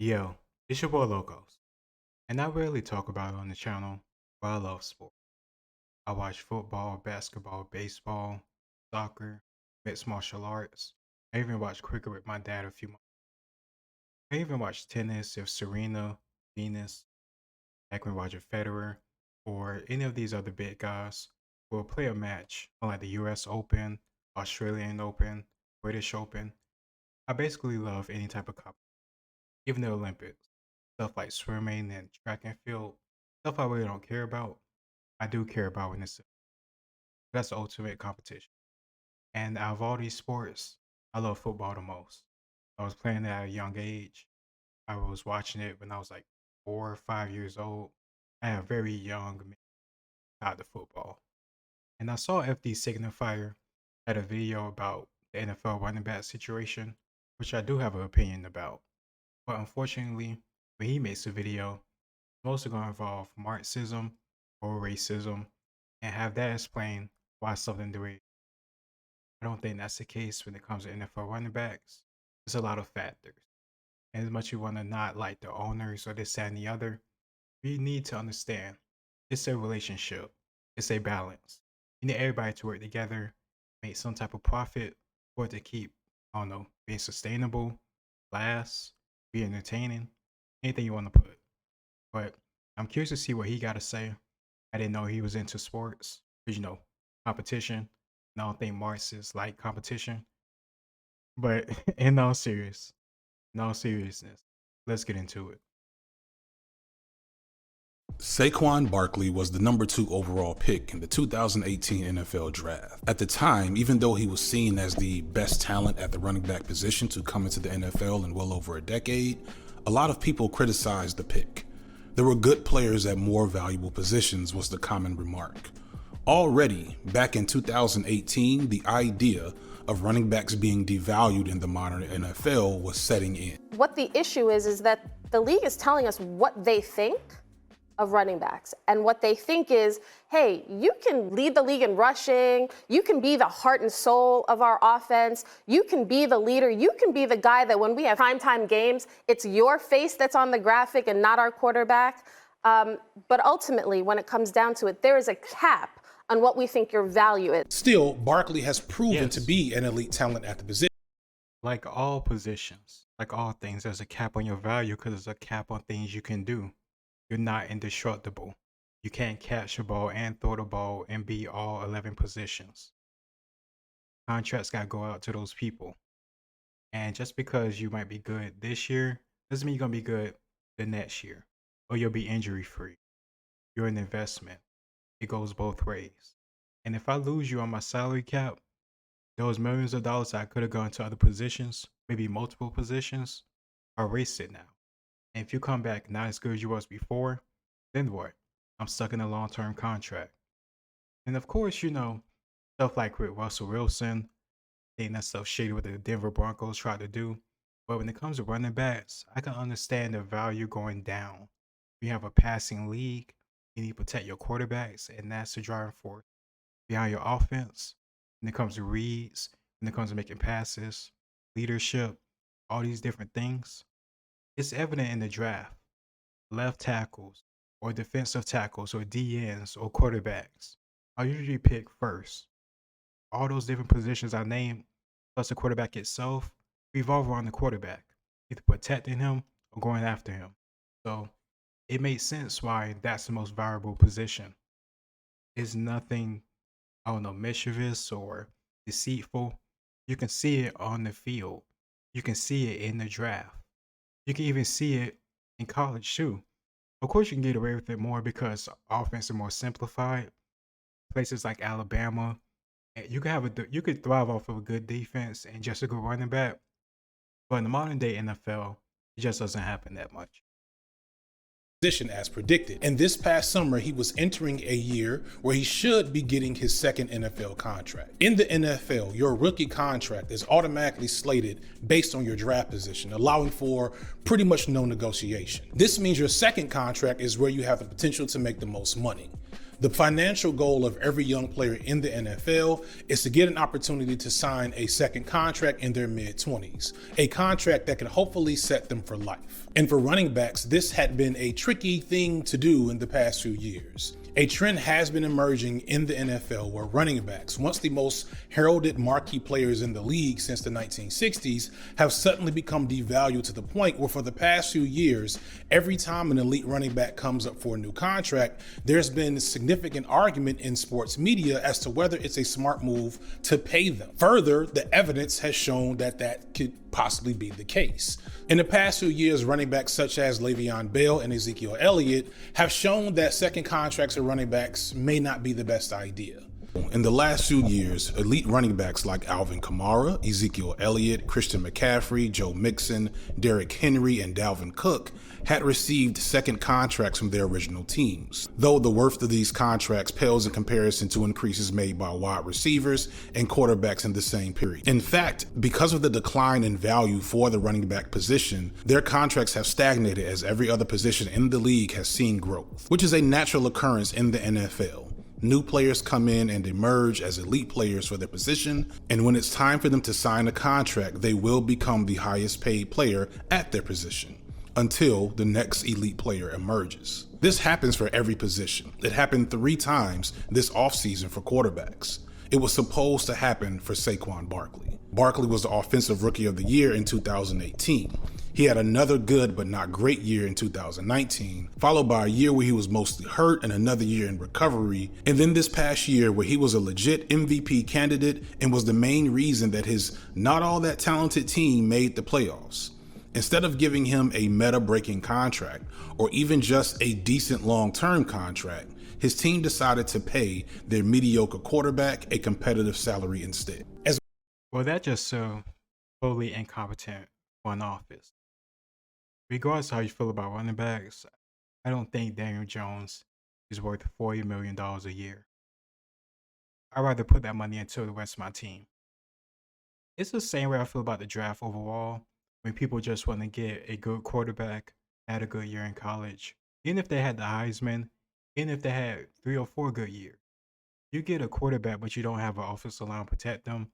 Yo, it's your boy Locos, and I rarely talk about it on the channel, but I love sport. I watch football, basketball, baseball, soccer, mixed martial arts. I even watched cricket with my dad a few months. I even watched tennis if Serena, Venus, like when Roger Federer, or any of these other big guys will play a match on like the US Open, Australian Open, British Open. I basically love any type of competition. Even the Olympics, stuff like swimming and track and field, stuff I really don't care about, I do care about when it's that's the ultimate competition. And out of all these sports, I love football the most. I was playing it at a young age. I was watching it when I was like 4 or 5 years old. I had a very young out the football. And I saw FD Signifier had a video about the NFL running back situation, which I do have an opinion about. But unfortunately, when he makes a video, mostly going to involve Marxism or racism and have that explain why something the way. I don't think that's the case when it comes to NFL running backs. There's a lot of factors. And as much as you want to not like the owners or this, that, and the other, you need to understand it's a relationship, it's a balance. You need everybody to work together, make some type of profit for it to keep, I don't know, being sustainable, last, be entertaining, anything you want to put. But I'm curious to see what he got to say. I didn't know he was into sports, 'cause, competition. And I don't think Marxists like competition. But in all seriousness, let's get into it. Saquon Barkley was the number 2 overall pick in the 2018 NFL Draft. At the time, even though he was seen as the best talent at the running back position to come into the NFL in well over a decade, a lot of people criticized the pick. There were good players at more valuable positions, was the common remark. Already, back in 2018, the idea of running backs being devalued in the modern NFL was setting in. What the issue is that the league is telling us what they think of running backs. And what they think is, hey, you can lead the league in rushing. You can be the heart and soul of our offense. You can be the leader. You can be the guy that when we have primetime games, it's your face that's on the graphic and not our quarterback. But ultimately, when it comes down to it, there is a cap on what we think your value is. Still, Barkley has proven to be an elite talent at the position. Like all positions, like all things, there's a cap on your value because there's a cap on things you can do. You're not indestructible. You can't catch a ball and throw the ball and be all 11 positions. Contracts got to go out to those people. And just because you might be good this year doesn't mean you're going to be good the next year or you'll be injury free. You're an investment. It goes both ways. And if I lose you on my salary cap, those millions of dollars I could have gone to other positions, maybe multiple positions, are wasted now. And if you come back not as good as you was before, then what? I'm stuck in a long-term contract. And of course, stuff like with Russell Wilson, I think that stuff shady what the Denver Broncos tried to do. But when it comes to running backs, I can understand the value going down. You have a passing league, you need to protect your quarterbacks, and that's the driving force behind your offense. When it comes to reads, when it comes to making passes, leadership, all these different things. It's evident in the draft. Left tackles or defensive tackles or DNs or quarterbacks are usually picked first. All those different positions I named, plus the quarterback itself, revolve around the quarterback, either protecting him or going after him. So it makes sense why that's the most valuable position. It's nothing, I don't know, mischievous or deceitful. You can see it on the field. You can see it in the draft. You can even see it in college too. Of course, you can get away with it more because offense is more simplified. Places like Alabama, you could thrive off of a good defense and just a good running back. But in the modern day NFL, it just doesn't happen that much. Position as predicted. And this past summer, he was entering a year where he should be getting his second NFL contract. In the NFL, your rookie contract is automatically slated based on your draft position, allowing for pretty much no negotiation. This means your second contract is where you have the potential to make the most money. The financial goal of every young player in the NFL is to get an opportunity to sign a second contract in their mid-20s, a contract that can hopefully set them for life. And for running backs, this had been a tricky thing to do in the past few years. A trend has been emerging in the NFL where running backs, once the most heralded marquee players in the league since the 1960s, have suddenly become devalued to the point where for the past few years, every time an elite running back comes up for a new contract, there's been a significant argument in sports media as to whether it's a smart move to pay them. Further, the evidence has shown that that could possibly be the case. In the past few years, running backs such as Le'Veon Bell and Ezekiel Elliott have shown that second contracts of running backs may not be the best idea. In the last few years, elite running backs like Alvin Kamara, Ezekiel Elliott, Christian McCaffrey, Joe Mixon, Derrick Henry, and Dalvin Cook had received second contracts from their original teams, though the worth of these contracts pales in comparison to increases made by wide receivers and quarterbacks in the same period. In fact, because of the decline in value for the running back position, their contracts have stagnated as every other position in the league has seen growth, which is a natural occurrence in the NFL. New players come in and emerge as elite players for their position, and when it's time for them to sign a contract, they will become the highest paid player at their position until the next elite player emerges. This happens for every position. It happened 3 times this offseason for quarterbacks. It was supposed to happen for Saquon Barkley. Barkley was the Offensive Rookie of the Year in 2018. He had another good but not great year in 2019, followed by a year where he was mostly hurt and another year in recovery, and then this past year where he was a legit MVP candidate and was the main reason that his not all that talented team made the playoffs. Instead of giving him a meta-breaking contract or even just a decent long-term contract, his team decided to pay their mediocre quarterback a competitive salary instead. Well, that just so totally incompetent front office. Regardless of how you feel about running backs, I don't think Daniel Jones is worth $40 million a year. I'd rather put that money into the rest of my team. It's the same way I feel about the draft overall. When people just want to get a good quarterback, had a good year in college, even if they had the Heisman, even if they had 3 or 4 good years. You get a quarterback, but you don't have an offensive line to protect them,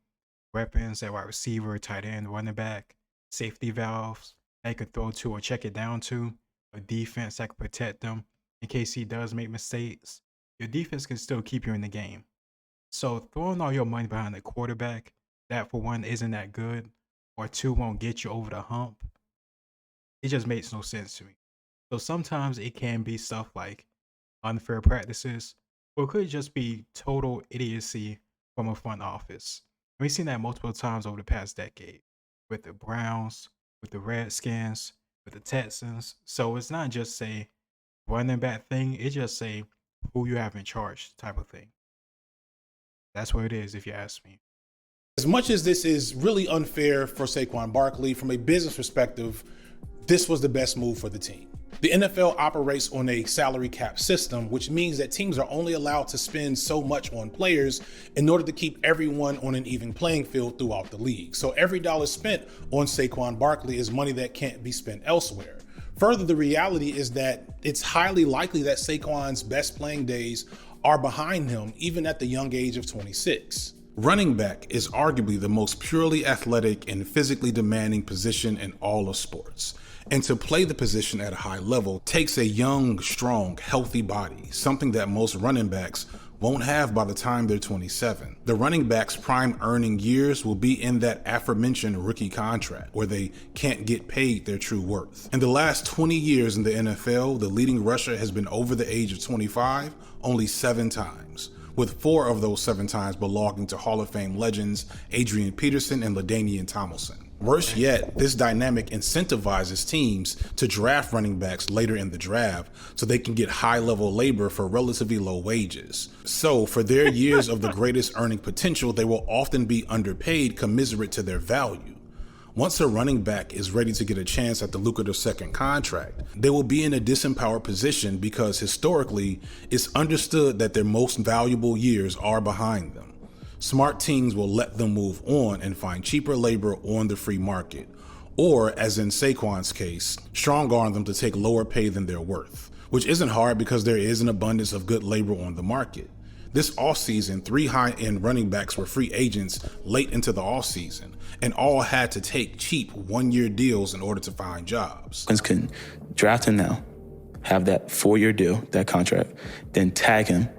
weapons at wide receiver, tight end, running back, safety valves they could throw to or check it down to, a defense that could protect them in case he does make mistakes. Your defense can still keep you in the game. So throwing all your money behind a quarterback that for one isn't that good, or 2 won't get you over the hump, it just makes no sense to me. So sometimes it can be stuff like unfair practices, or it could just be total idiocy from a front office. We've seen that multiple times over the past decade with the Browns, with the Redskins, with the Texans. So it's not just a running back thing, it's just a who you have in charge type of thing. That's what it is, if you ask me. As much as this is really unfair for Saquon Barkley, from a business perspective, this was the best move for the team. The NFL operates on a salary cap system, which means that teams are only allowed to spend so much on players in order to keep everyone on an even playing field throughout the league. So every dollar spent on Saquon Barkley is money that can't be spent elsewhere. Further, the reality is that it's highly likely that Saquon's best playing days are behind him, even at the young age of 26. Running back is arguably the most purely athletic and physically demanding position in all of sports. And to play the position at a high level takes a young, strong, healthy body, something that most running backs won't have by the time they're 27. The running back's prime earning years will be in that aforementioned rookie contract where they can't get paid their true worth. In the last 20 years in the NFL, the leading rusher has been over the age of 25 only 7 times, with 4 of those 7 times belonging to Hall of Fame legends Adrian Peterson and LaDainian Tomlinson. Worse yet, this dynamic incentivizes teams to draft running backs later in the draft so they can get high-level labor for relatively low wages. So, for their years of the greatest earning potential, they will often be underpaid commensurate to their value. Once a running back is ready to get a chance at the lucrative second contract, they will be in a disempowered position because historically, it's understood that their most valuable years are behind them. Smart teams will let them move on and find cheaper labor on the free market, or, as in Saquon's case, strong arm them to take lower pay than they're worth. which isn't hard because there is an abundance of good labor on the market. This offseason, 3 high-end running backs were free agents late into the offseason, and all had to take cheap one-year deals in order to find jobs. Can draft him now, have that 4-year deal, that contract, then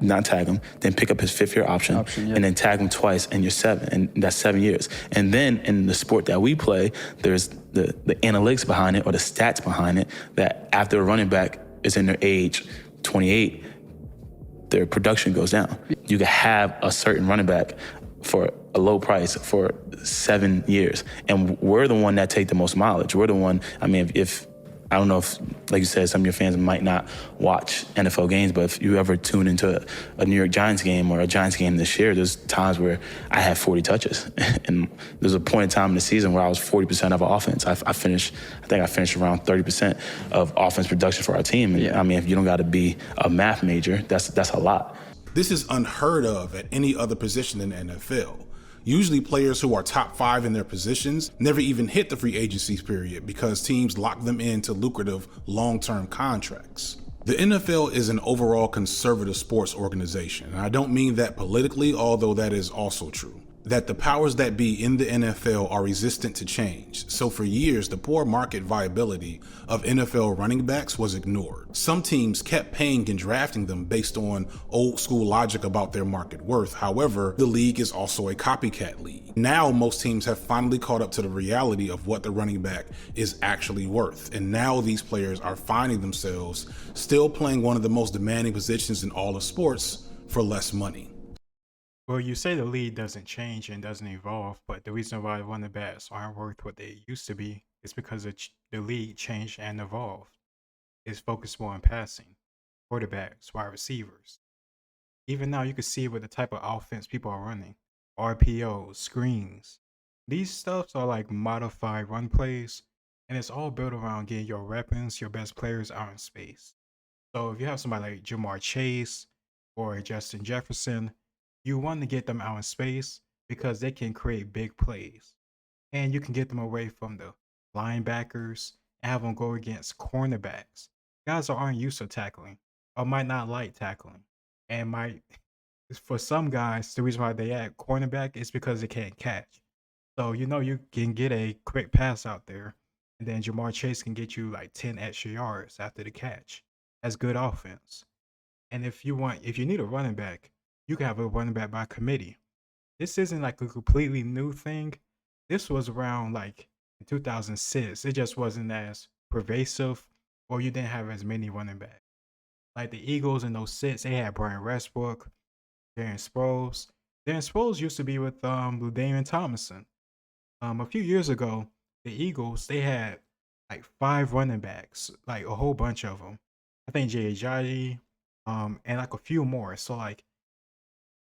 not tag him, then pick up his 5th-year option and then tag him twice and you're 7, and that's 7 years. And then in the sport that we play, there's the analytics behind it or the stats behind it that after a running back is in their age 28, their production goes down. You can have a certain running back for a low price for 7 years. And we're the one that take the most mileage. We're the one, I mean, if I don't know if, like you said, some of your fans might not watch NFL games, but if you ever tune into a New York Giants game or a Giants game this year, there's times where I had 40 touches. And there's a point in time in the season where I was 40% of our offense. I think I finished around 30% of offense production for our team. And I mean, if you don't got to be a math major, that's a lot. This is unheard of at any other position in the NFL. Usually players who are top 5 in their positions never even hit the free agency period because teams lock them into lucrative long-term contracts. The NFL is an overall conservative sports organization, and I don't mean that politically, although that is also true. That the powers that be in the NFL are resistant to change. So for years, the poor market viability of NFL running backs was ignored. Some teams kept paying and drafting them based on old school logic about their market worth. However, the league is also a copycat league. Now most teams have finally caught up to the reality of what the running back is actually worth. And now these players are finding themselves still playing one of the most demanding positions in all of sports for less money. Well, you say the league doesn't change and doesn't evolve, but the reason why running backs aren't worth what they used to be is because the league changed and evolved. It's focused more on passing, quarterbacks, wide receivers. Even now, you can see with the type of offense people are running, RPOs, screens. These stuffs are like modified run plays, and it's all built around getting your weapons, your best players out in space. So if you have somebody like Jamar Chase or Justin Jefferson, you want to get them out in space because they can create big plays. And you can get them away from the linebackers and have them go against cornerbacks. Guys that aren't used to tackling or might not like tackling. And for some guys, the reason why they add cornerback is because they can't catch. So you can get a quick pass out there, and then Jamar Chase can get you like 10 extra yards after the catch. That's good offense. And if you need a running back, you can have a running back by committee. This isn't like a completely new thing. This was around like in 2006. It just wasn't as pervasive, or you didn't have as many running backs. Like the Eagles in those six, they had Brian Westbrook, Darren Sproles. Darren Sproles used to be with Damian Thomason. A few years ago, the Eagles, they had like 5 running backs, like a whole bunch of them. I think Jay Ajayi, and like a few more. So like,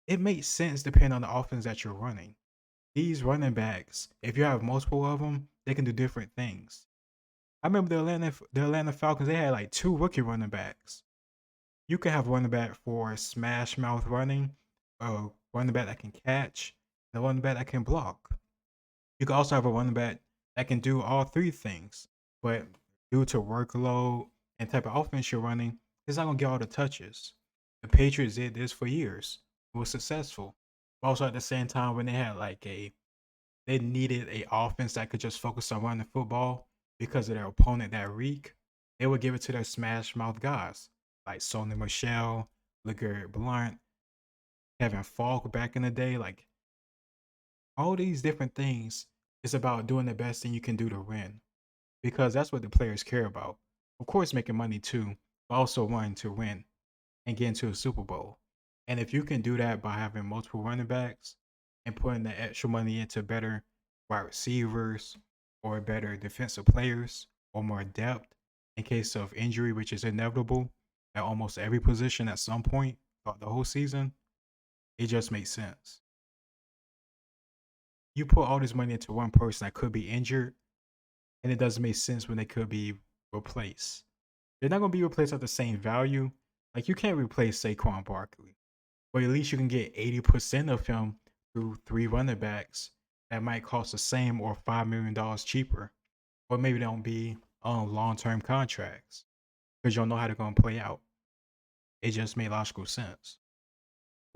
it makes sense depending on the offense that you're running. These running backs, if you have multiple of them, they can do different things. I remember the Atlanta Falcons, they had like 2 rookie running backs. You can have a running back for smash mouth running, a running back that can catch, and a running back that can block. You can also have a running back that can do all 3 things, but due to workload and type of offense you're running, it's not going to get all the touches. The Patriots did this for years. It was successful. But also at the same time, when they had they needed a offense that could just focus on running football because of their opponent that week, they would give it to their smash mouth guys like Sony Michel, LeGarrette Blount, Kevin Falk back in the day. Like, all these different things is about doing the best thing you can do to win, because that's what the players care about. Of course, making money too, but also wanting to win and get into a Super Bowl. And if you can do that by having multiple running backs and putting the extra money into better wide receivers or better defensive players or more depth in case of injury, which is inevitable at almost every position at some point throughout the whole season, it just makes sense. You put all this money into one person that could be injured, and it doesn't make sense when they could be replaced. They're not going to be replaced at the same value. Like, you can't replace Saquon Barkley, but at least you can get 80% of him through 3 running backs that might cost the same or $5 million cheaper, or maybe they don't be on long-term contracts. because you don't know how they're going to play out. It just made logical sense.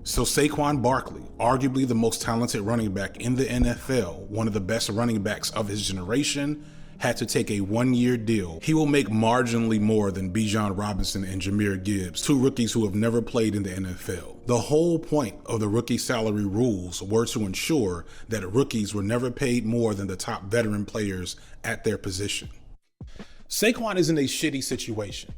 So Saquon Barkley, arguably the most talented running back in the NFL, one of the best running backs of his generation, had to take a 1-year deal. He will make marginally more than Bijan Robinson and Jahmyr Gibbs, two rookies who have never played in the NFL. The whole point of the rookie salary rules were to ensure that rookies were never paid more than the top veteran players at their position. Saquon is in a shitty situation.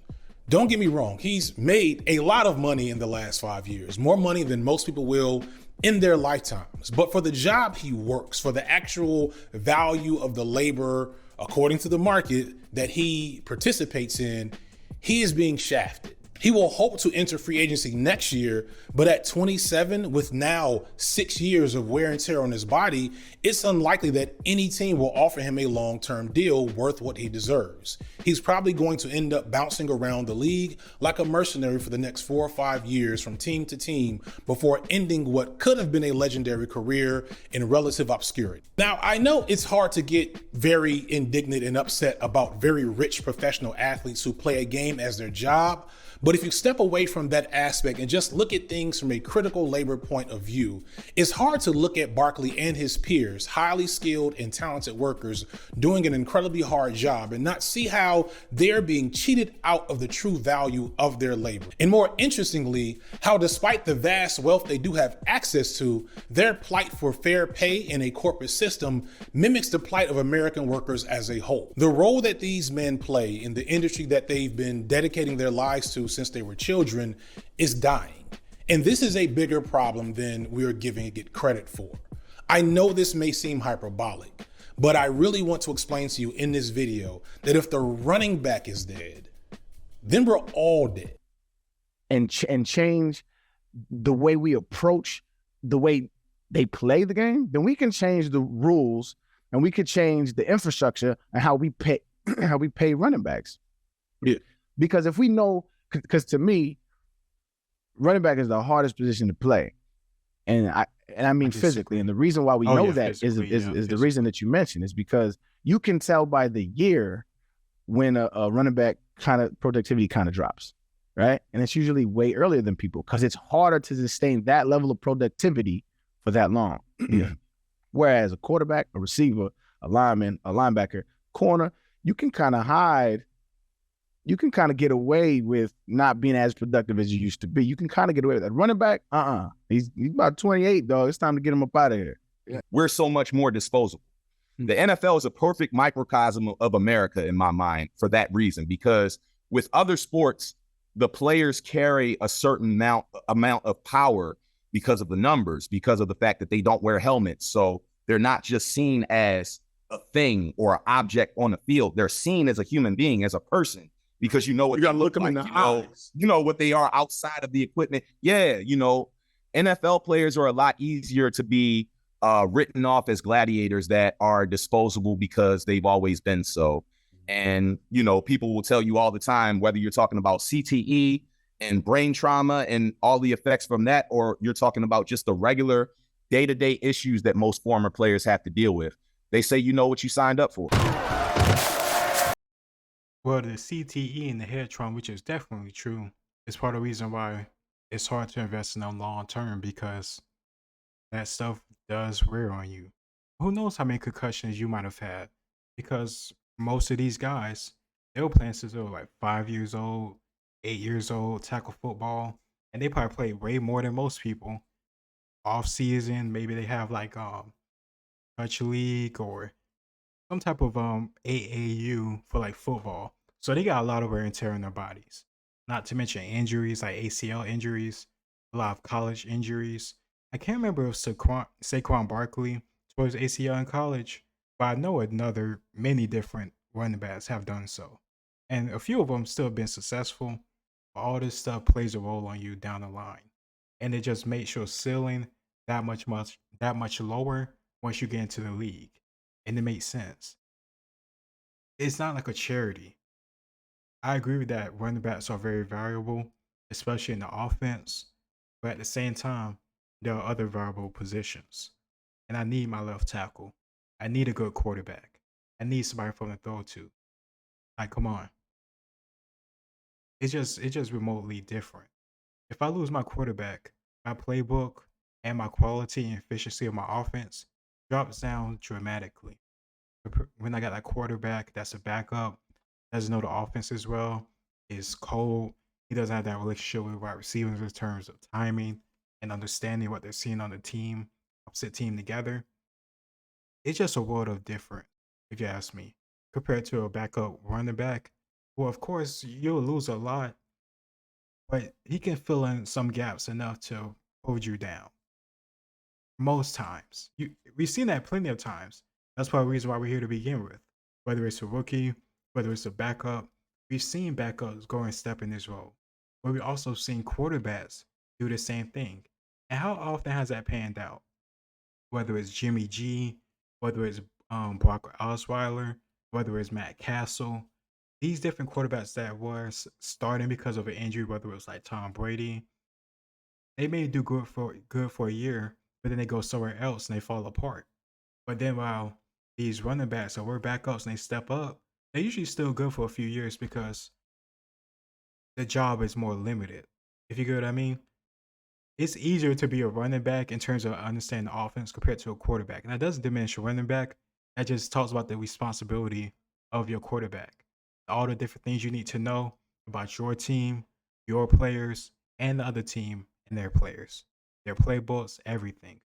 Don't get me wrong, he's made a lot of money in the last 5 years, more money than most people will in their lifetimes. But for the job he works, for the actual value of the labor, according to the market, that he participates in, he is being shafted. He will hope to enter free agency next year, but at 27, with now 6 years of wear and tear on his body, it's unlikely that any team will offer him a long-term deal worth what he deserves. He's probably going to end up bouncing around the league like a mercenary for the next 4 or 5 years from team to team before ending what could have been a legendary career in relative obscurity. Now, I know it's hard to get very indignant and upset about very rich professional athletes who play a game as their job, but if you step away from that aspect and just look at things from a critical labor point of view, it's hard to look at Barkley and his peers, highly skilled and talented workers doing an incredibly hard job, and not see how they're being cheated out of the true value of their labor. And more interestingly, how despite the vast wealth they do have access to, their plight for fair pay in a corporate system mimics the plight of American workers as a whole. The role that these men play in the industry that they've been dedicating their lives to since they were children is dying. And this is a bigger problem than we are giving it credit for. I know this may seem hyperbolic, but I really want to explain to you in this video that if the running back is dead, then we're all dead. And change the way we approach the way they play the game, then we can change the rules and we could change the infrastructure and how we pay running backs. Yeah. Because if we know, because to me, running back is the hardest position to play. And I mean physically. And the reason why we know that is the reason that you mentioned, is because you can tell by the year when a running back kind of productivity kind of drops, right? And it's usually way earlier than people because it's harder to sustain that level of productivity for that long. Yeah. Whereas a quarterback, a receiver, a lineman, a linebacker, corner, you can kind of hide. You can kind of get away with not being as productive as you used to be. You can kind of get away with that. Running back, he's about 28, dog. It's time to get him up out of here. Yeah. We're so much more disposable. The NFL is a perfect microcosm of America in my mind for that reason, because with other sports, the players carry a certain amount of power because of the numbers, because of the fact that they don't wear helmets. So they're not just seen as a thing or an object on the field. They're seen as a human being, as a person. Because you know what, you gotta look them in the eyes. You know what they are outside of the equipment. Yeah, NFL players are a lot easier to be written off as gladiators that are disposable because they've always been so. And people will tell you all the time, whether you're talking about CTE and brain trauma and all the effects from that, or you're talking about just the regular day-to-day issues that most former players have to deal with. They say you know what you signed up for. Well, the CTE and the head trauma, which is definitely true, is part of the reason why it's hard to invest in them long term, because that stuff does wear on you. Who knows how many concussions you might have had? Because most of these guys, they were playing since they were like 5 years old, 8 years old, tackle football, and they probably play way more than most people. Off season, maybe they have like touch league or some type of AAU for like football. So they got a lot of wear and tear in their bodies. Not to mention injuries like ACL injuries, a lot of college injuries. I can't remember if Saquon Barkley tore his ACL in college, but I know many different running backs have done so. And a few of them still been successful, but all this stuff plays a role on you down the line. And it just makes your ceiling that much lower once you get into the league. And it makes sense. It's not like a charity. I agree with that. Running backs are very valuable, especially in the offense. But at the same time, there are other valuable positions. And I need my left tackle. I need a good quarterback. I need somebody from the throw to. Like, come on. It's just remotely different. If I lose my quarterback, my playbook and my quality and efficiency of my offense drops down dramatically. When I got that quarterback that's a backup, doesn't know the offense as well, is cold. He doesn't have that relationship with wide receivers in terms of timing and understanding what they're seeing on the team, opposite team together. It's just a world of different, if you ask me, compared to a backup running back. Well, of course, you'll lose a lot, but he can fill in some gaps enough to hold you down. Most times, we've seen that plenty of times. That's part of the reason why we're here to begin with. Whether it's a rookie, whether it's a backup, we've seen backups go and step in this role. But we've also seen quarterbacks do the same thing. And how often has that panned out? Whether it's Jimmy G, whether it's Brock Osweiler, whether it's Matt Castle, these different quarterbacks that were starting because of an injury, whether it was like Tom Brady, they may do good for a year, but then they go somewhere else and they fall apart. But then while these running backs are backups and they step up, they're usually still good for a few years because the job is more limited. If you get what I mean? It's easier to be a running back in terms of understanding the offense compared to a quarterback. And that doesn't diminish a running back. That just talks about the responsibility of your quarterback. All the different things you need to know about your team, your players, and the other team and their players, their playbooks, everything.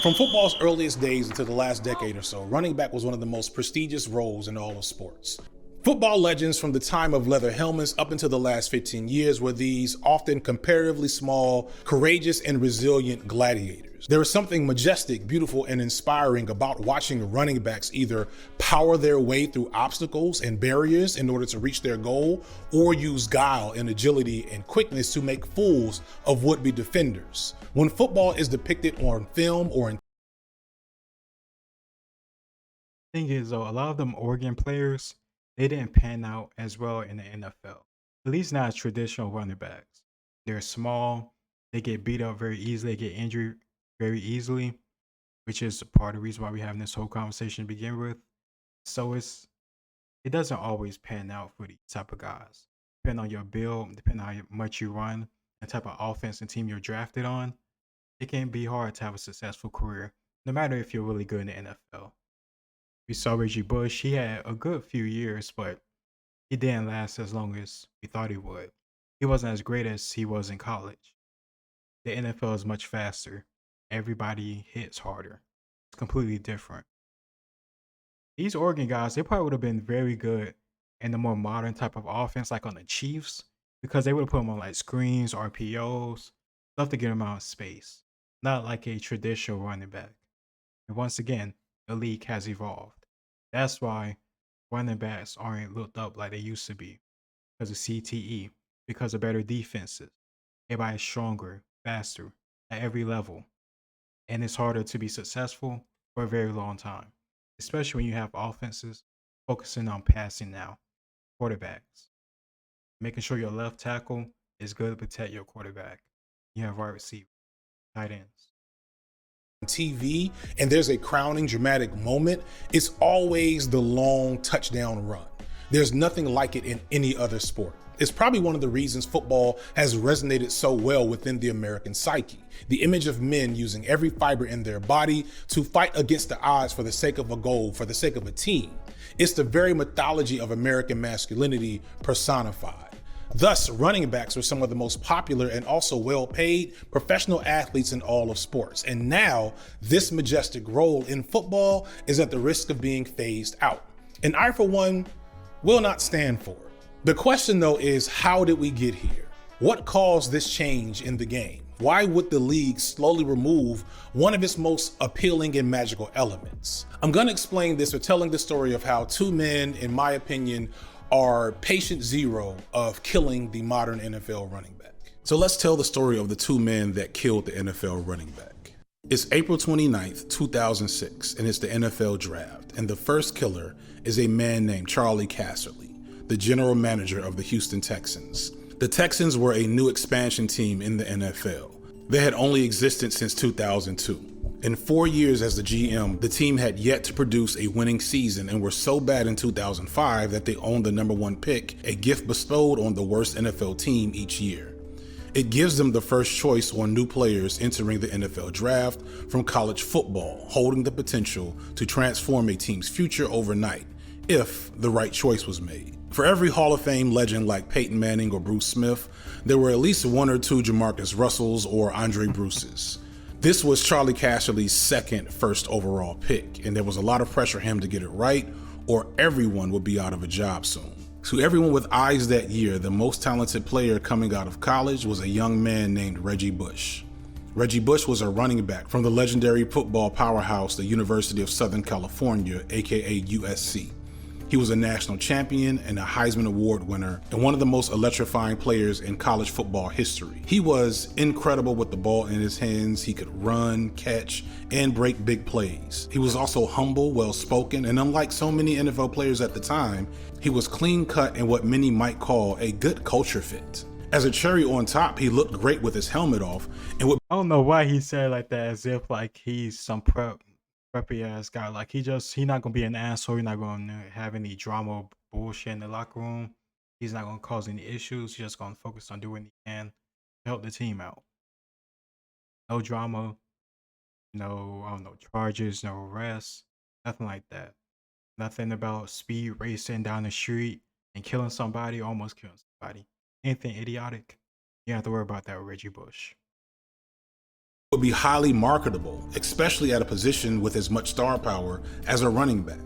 From football's earliest days into the last decade or so, running back was one of the most prestigious roles in all of sports. Football legends from the time of leather helmets up until the last 15 years were these often comparatively small, courageous, and resilient gladiators. There is something majestic, beautiful, and inspiring about watching running backs either power their way through obstacles and barriers in order to reach their goal, or use guile and agility and quickness to make fools of would-be defenders. When football is depicted on film or in Thing is, though, a lot of them Oregon players, they didn't pan out as well in the NFL. At least not as traditional running backs. They're small, they get beat up very easily, they get injured very easily, which is part of the reason why we're having this whole conversation to begin with. So it doesn't always pan out for these type of guys. Depending on your build, depending on how much you run, the type of offense and team you're drafted on, it can be hard to have a successful career, no matter if you're really good in the NFL. We saw Reggie Bush. He had a good few years, but he didn't last as long as we thought he would. He wasn't as great as he was in college. The NFL is much faster. Everybody hits harder. It's completely different. These Oregon guys, they probably would have been very good in the more modern type of offense, like on the Chiefs, because they would have put them on like screens, RPOs, stuff to get them out of space. Not like a traditional running back. And once again, the league has evolved. That's why running backs aren't looked up like they used to be because of CTE, because of better defenses. Everybody's stronger, faster at every level. And it's harder to be successful for a very long time, especially when you have offenses focusing on passing now, quarterbacks. Making sure your left tackle is good to protect your quarterback. You have wide receivers, tight ends. TV and there's a crowning dramatic moment, it's always the long touchdown run. There's nothing like it in any other sport. It's probably one of the reasons football has resonated so well within the American psyche. The image of men using every fiber in their body to fight against the odds for the sake of a goal, for the sake of a team. It's the very mythology of American masculinity personified. Thus, running backs are some of the most popular and also well-paid professional athletes in all of sports. And now, this majestic role in football is at the risk of being phased out. And I, for one, will not stand for it. The question, though, is how did we get here? What caused this change in the game? Why would the league slowly remove one of its most appealing and magical elements? I'm going to explain this with telling the story of how two men, in my opinion, are patient zero of killing the modern NFL running back. So let's tell the story of the two men that killed the NFL running back. It's April 29th, 2006, and it's the NFL draft. And the first killer is a man named Charlie Casserly, the general manager of the Houston Texans. The Texans were a new expansion team in the NFL. They had only existed since 2002. In 4 years as the GM, the team had yet to produce a winning season and were so bad in 2005 that they owned the number 1 pick, a gift bestowed on the worst NFL team each year. It gives them the first choice on new players entering the NFL draft from college football, holding the potential to transform a team's future overnight, if the right choice was made. For every Hall of Fame legend like Peyton Manning or Bruce Smith, there were at least 1 or 2 Jamarcus Russells or Andre Bruces. This was Charlie Casserly's second first overall pick, and there was a lot of pressure for him to get it right, or everyone would be out of a job soon. To everyone with eyes that year, the most talented player coming out of college was a young man named Reggie Bush. Reggie Bush was a running back from the legendary football powerhouse, the University of Southern California, aka USC. He was a national champion and a Heisman Award winner and one of the most electrifying players in college football history. He was incredible with the ball in his hands. He could run, catch, and break big plays. He was also humble, well-spoken, and unlike so many NFL players at the time, he was clean-cut and what many might call a good culture fit. As a cherry on top, he looked great with his helmet off and would— I don't know why he said it like that, as if like he's some preppy ass guy. Like he not gonna be an asshole. He's not gonna have any drama or bullshit in the locker room. He's not gonna cause any issues. He's just gonna focus on doing what he can to help the team out. No drama, no, I don't know, charges, no arrests, nothing like that. Nothing about speed racing down the street and killing somebody, almost killing somebody. Anything idiotic, you don't have to worry about that with Reggie Bush. Would be highly marketable, especially at a position with as much star power as a running back.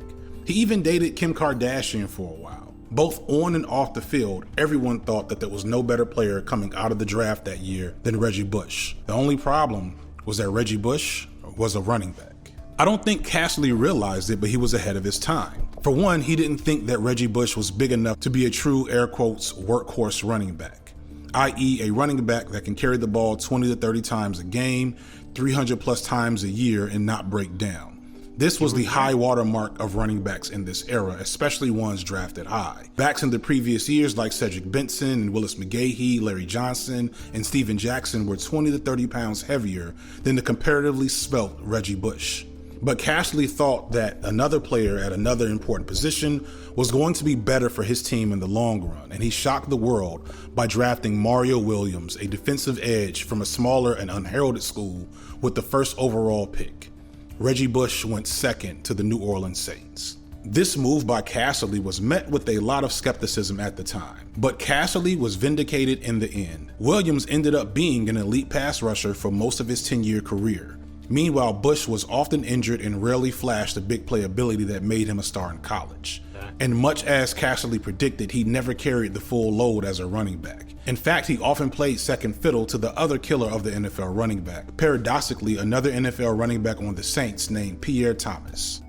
He even dated Kim Kardashian for a while. Both on and off the field, everyone thought that there was no better player coming out of the draft that year than Reggie Bush. The only problem was that Reggie Bush was a running back. I don't think Casserly realized it, but he was ahead of his time. For one, he didn't think that Reggie Bush was big enough to be a true, air quotes, workhorse running back, i.e. a running back that can carry the ball 20 to 30 times a game, 300 plus times a year and not break down. This was the high watermark of running backs in this era, especially ones drafted high. Backs in the previous years like Cedric Benson and Willis McGahee, Larry Johnson, and Steven Jackson were 20 to 30 pounds heavier than the comparatively svelte Reggie Bush. But Casserly thought that another player at another important position was going to be better for his team in the long run, and he shocked the world by drafting Mario Williams, a defensive edge from a smaller and unheralded school, with the first overall pick. Reggie Bush went second to the New Orleans Saints. This move by Casserly was met with a lot of skepticism at the time, but Casserly was vindicated in the end. Williams ended up being an elite pass rusher for most of his 10-year career. Meanwhile, Bush was often injured and rarely flashed the big playability that made him a star in college. And much as Casserly predicted, he never carried the full load as a running back. In fact, he often played second fiddle to the other killer of the NFL running back, paradoxically another NFL running back on the Saints named Pierre Thomas.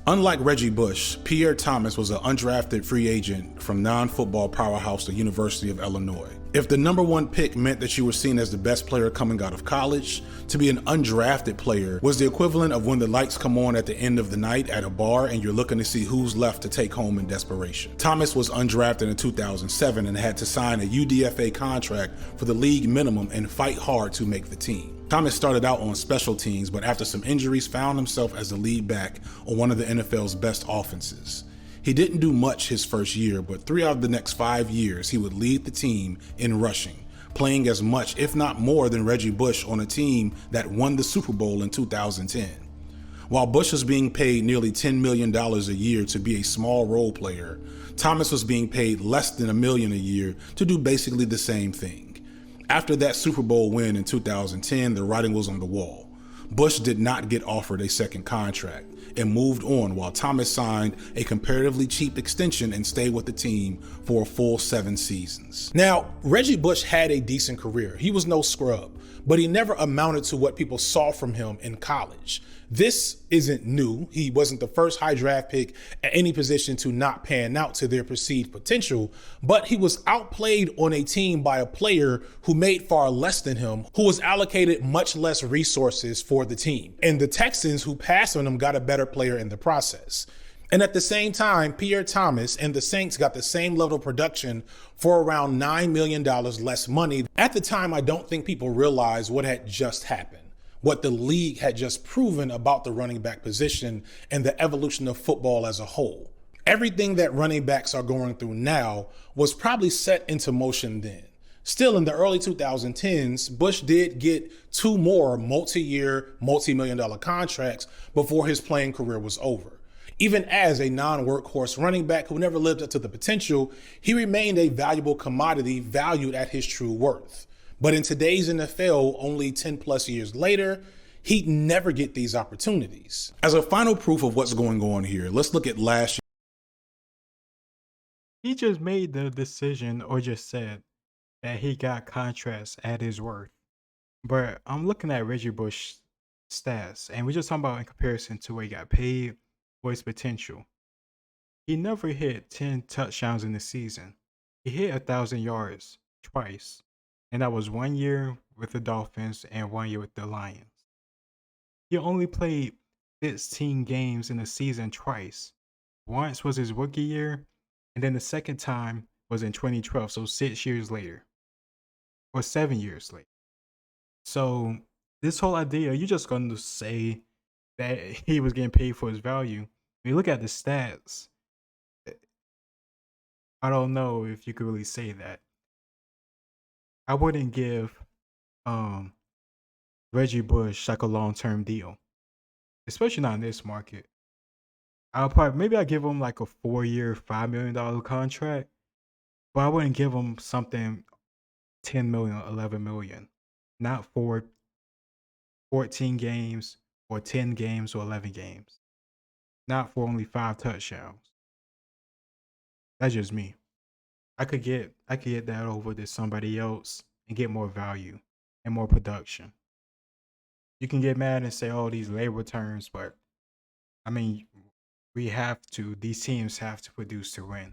Unlike Reggie Bush, Pierre Thomas was an undrafted free agent from non-football powerhouse, the University of Illinois. If the number 1 pick meant that you were seen as the best player coming out of college, to be an undrafted player was the equivalent of when the lights come on at the end of the night at a bar and you're looking to see who's left to take home in desperation. Thomas was undrafted in 2007 and had to sign a UDFA contract for the league minimum and fight hard to make the team. Thomas started out on special teams, but after some injuries found himself as the lead back on one of the NFL's best offenses. He didn't do much his first year, but 3 out of the next 5 years, he would lead the team in rushing, playing as much, if not more, than Reggie Bush on a team that won the Super Bowl in 2010. While Bush was being paid nearly $10 million a year to be a small role player, Thomas was being paid less than $1 million a year to do basically the same thing. After that Super Bowl win in 2010, the writing was on the wall. Bush did not get offered a second contract and moved on, while Thomas signed a comparatively cheap extension and stayed with the team for a full 7 seasons. Now, Reggie Bush had a decent career. He was no scrub, but he never amounted to what people saw from him in college. This isn't new. He wasn't the first high draft pick at any position to not pan out to their perceived potential, but he was outplayed on a team by a player who made far less than him, who was allocated much less resources for the team. And the Texans, who passed on him, got a better player in the process. And at the same time, Pierre Thomas and the Saints got the same level of production for around $9 million less money. At the time, I don't think people realized what had just happened. what the league had just proven about the running back position and the evolution of football as a whole. Everything that running backs are going through now was probably set into motion then. Still, in the early 2010s, Bush did get 2 more multi-year, multi-million-dollar contracts before his playing career was over. Even as a non-workhorse running back who never lived up to the potential, he remained a valuable commodity valued at his true worth. But in today's NFL, only 10 plus years later, he'd never get these opportunities. As a final proof of what's going on here, let's look at last year. He just made the decision or just said that he got contracts at his worth. But I'm looking at Reggie Bush's stats, and we're just talking about in comparison to where he got paid or his potential. He never hit 10 touchdowns in the season. He hit 1,000 yards twice, and that was 1 year with the Dolphins and 1 year with the Lions. He only played 16 games in the season twice. Once was his rookie year, and then the second time was in 2012, so 6 years later, or 7 years later. So this whole idea, you're just going to say that he was getting paid for his value. When you look at the stats, I don't know if you could really say that. I wouldn't give Reggie Bush like a long-term deal, especially not in this market. Maybe I'd give him like a 4-year, $5 million contract, but I wouldn't give him something 10 million, 11 million, not for 14 games or 10 games or 11 games, not for only 5 touchdowns. That's just me. I could get that over to somebody else and get more value and more production. You can get mad and say, oh, these labor terms, but I mean, these teams have to produce to win.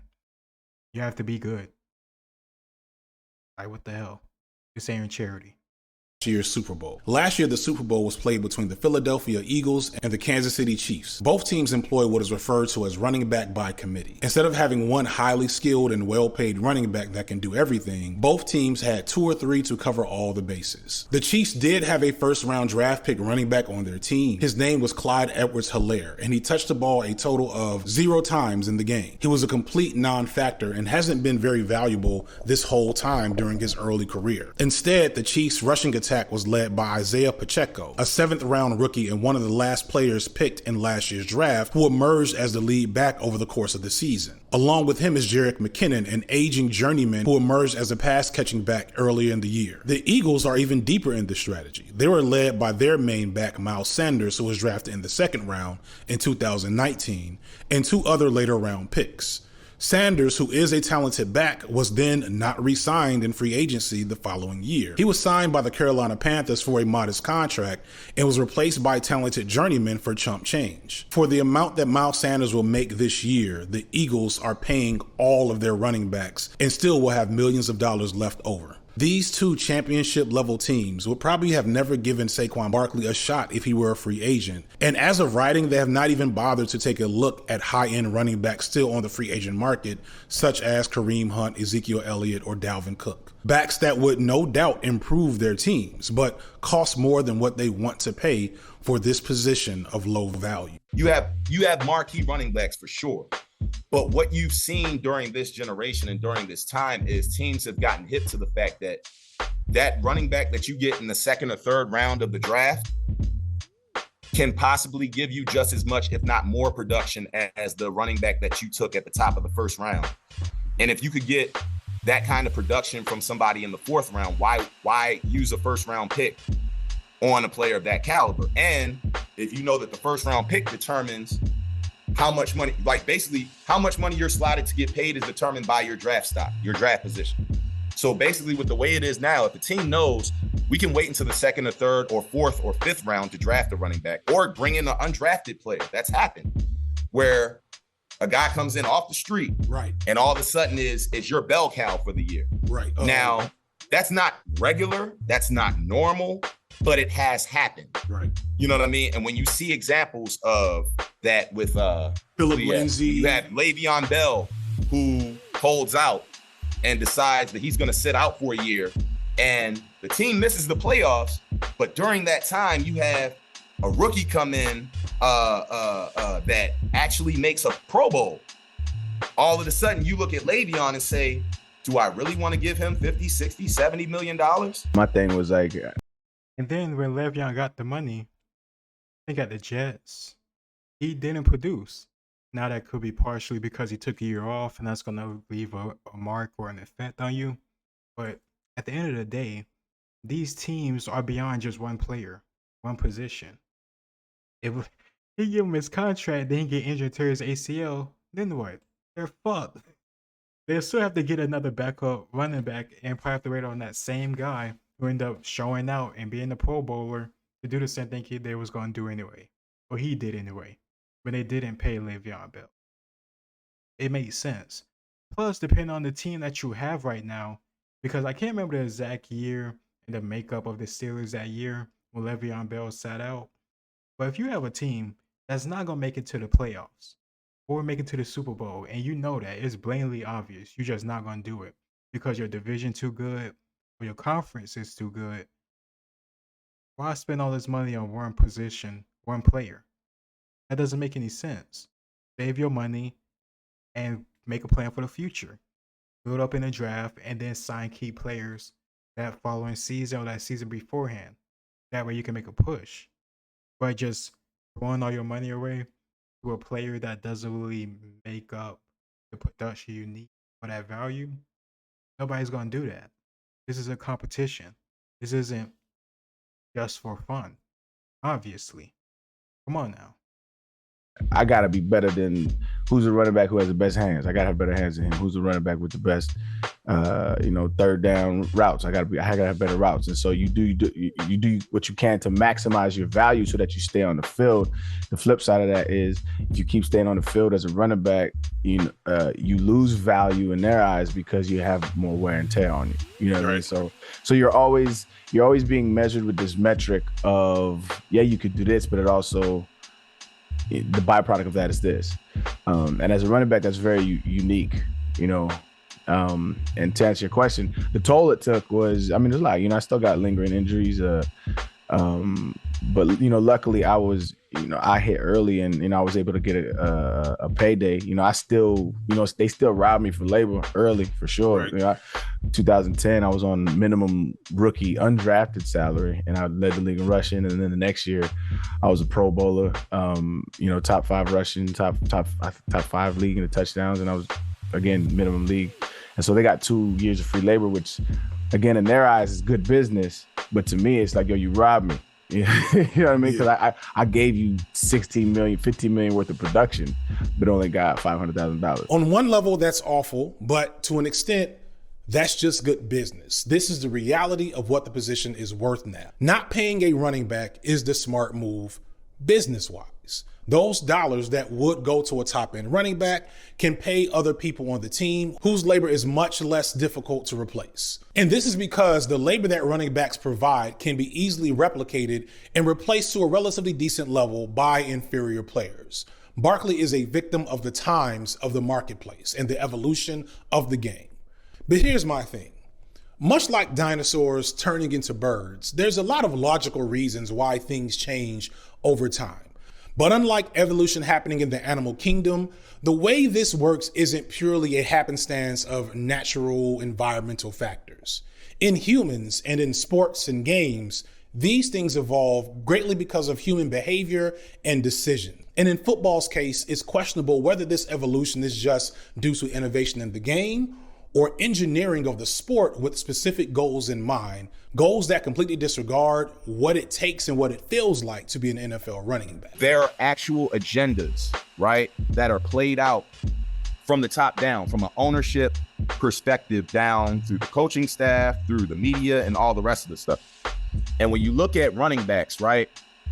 You have to be good. Like, what the hell? This ain't charity. Year's Super Bowl. Last year, the Super Bowl was played between the Philadelphia Eagles and the Kansas City Chiefs. Both teams employ what is referred to as running back by committee. Instead of having one highly skilled and well-paid running back that can do everything, both teams had 2 or 3 to cover all the bases. The Chiefs did have a first-round draft pick running back on their team. His name was Clyde Edwards-Helaire, and he touched the ball a total of 0 times in the game. He was a complete non-factor and hasn't been very valuable this whole time during his early career. Instead, the Chiefs' rushing attack was led by Isaiah Pacheco, a 7th-round rookie and one of the last players picked in last year's draft, who emerged as the lead back over the course of the season. Along with him is Jerick McKinnon, an aging journeyman who emerged as a pass-catching back earlier in the year. The Eagles are even deeper in this strategy. They were led by their main back, Miles Sanders, who was drafted in the 2nd round in 2019, and 2 other later-round picks. Sanders, who is a talented back, was then not re-signed in free agency the following year. He was signed by the Carolina Panthers for a modest contract and was replaced by talented journeyman for chump change. For the amount that Miles Sanders will make this year, the Eagles are paying all of their running backs and still will have millions of dollars left over. These 2 championship-level teams would probably have never given Saquon Barkley a shot if he were a free agent. And as of writing, they have not even bothered to take a look at high-end running backs still on the free agent market, such as Kareem Hunt, Ezekiel Elliott, or Dalvin Cook. Backs that would no doubt improve their teams, but cost more than what they want to pay for this position of low value. You have marquee running backs for sure. But what you've seen during this generation and during this time is teams have gotten hip to the fact that that running back that you get in the 2nd or 3rd round of the draft can possibly give you just as much, if not more, production as the running back that you took at the top of the 1st round. And if you could get that kind of production from somebody in the 4th round, why use a 1st round pick on a player of that caliber? And if you know that the 1st round pick determines how much money, like basically how much money you're slotted to get paid is determined by your draft stock, your draft position. So basically with the way it is now, if the team knows we can wait until the 2nd or 3rd or 4th or 5th round to draft a running back or bring in an undrafted player, that's happened, where a guy comes in off the street, right, and all of a sudden is your bell cow for the year. Right. Now, that's not regular, that's not normal, but it has happened. Right. You know what I mean? And when you see examples of that with Philip Lindsay, you have Le'Veon Bell, who holds out and decides that he's going to sit out for a year, and the team misses the playoffs, But during that time, you have a rookie come in that actually makes a Pro Bowl. All of a sudden, you look at Le'Veon and say, do I really want to give him 50, 60, 70 million dollars? My thing was like, and then when Le'Veon got the money, he got the Jets. He didn't produce. Now that could be partially because he took a year off, and that's gonna leave a mark or an effect on you. But at the end of the day, these teams are beyond just one player, one position. If he give him his contract, then he get injured, tear his ACL, then what? They're fucked. They still have to get another backup running back and probably have to wait on that same guy who end up showing out and being a Pro Bowler to do the same thing they was going to do anyway. Or he did anyway. But they didn't pay Le'Veon Bell. It makes sense. Plus, depending on the team that you have right now, because I can't remember the exact year and the makeup of the Steelers that year when Le'Veon Bell sat out. But if you have a team that's not going to make it to the playoffs or make it to the Super Bowl, and you know that, it's blatantly obvious, you're just not going to do it because your division too good or your conference is too good, why spend all this money on one position, one player? That doesn't make any sense. Save your money and make a plan for the future. Build up in the draft and then sign key players that following season or that season beforehand. That way you can make a push. But just throwing all your money away to a player that doesn't really make up the production you need for that value, nobody's going to do that. This is a competition. This isn't just for fun, obviously. Come on now. I gotta be better than who's the running back who has the best hands. I gotta have better hands than him. Who's the running back with the best, third down routes? I gotta have better routes. And so you do what you can to maximize your value so that you stay on the field. The flip side of that is if you keep staying on the field as a running back, you lose value in their eyes because you have more wear and tear on you. You know what I mean? So you're always being measured with this metric of, yeah, you could do this, but it also, the byproduct of that is this. And as a running back, that's very unique, and to answer your question, the toll it took was, there's a lot, I still got lingering injuries. But luckily I was, I hit early and I was able to get a payday. I still, they still robbed me for labor early for sure. Right. 2010, I was on minimum rookie undrafted salary and I led the league in rushing. And then the next year I was a Pro Bowler, top 5 rushing, top 5 league in the touchdowns. And I was, again, minimum league. And so they got 2 years of free labor, which again, in their eyes is good business. But to me, it's like, yo, you robbed me. You know what I mean? Because I gave you $16 million, $15 million worth of production, but only got $500,000. On one level, that's awful, but to an extent, that's just good business. This is the reality of what the position is worth now. Not paying a running back is the smart move business-wise. Those dollars that would go to a top-end running back can pay other people on the team whose labor is much less difficult to replace. And this is because the labor that running backs provide can be easily replicated and replaced to a relatively decent level by inferior players. Barkley is a victim of the times of the marketplace and the evolution of the game. But here's my thing. Much like dinosaurs turning into birds, there's a lot of logical reasons why things change over time. But unlike evolution happening in the animal kingdom, the way this works isn't purely a happenstance of natural environmental factors. In humans and in sports and games, these things evolve greatly because of human behavior and decision. And in football's case, it's questionable whether this evolution is just due to innovation in the game or engineering of the sport with specific goals in mind, goals that completely disregard what it takes and what it feels like to be an NFL running back. There are actual agendas, right, that are played out from the top down, from an ownership perspective down through the coaching staff, through the media, and all the rest of the stuff. And when you look at running backs, right,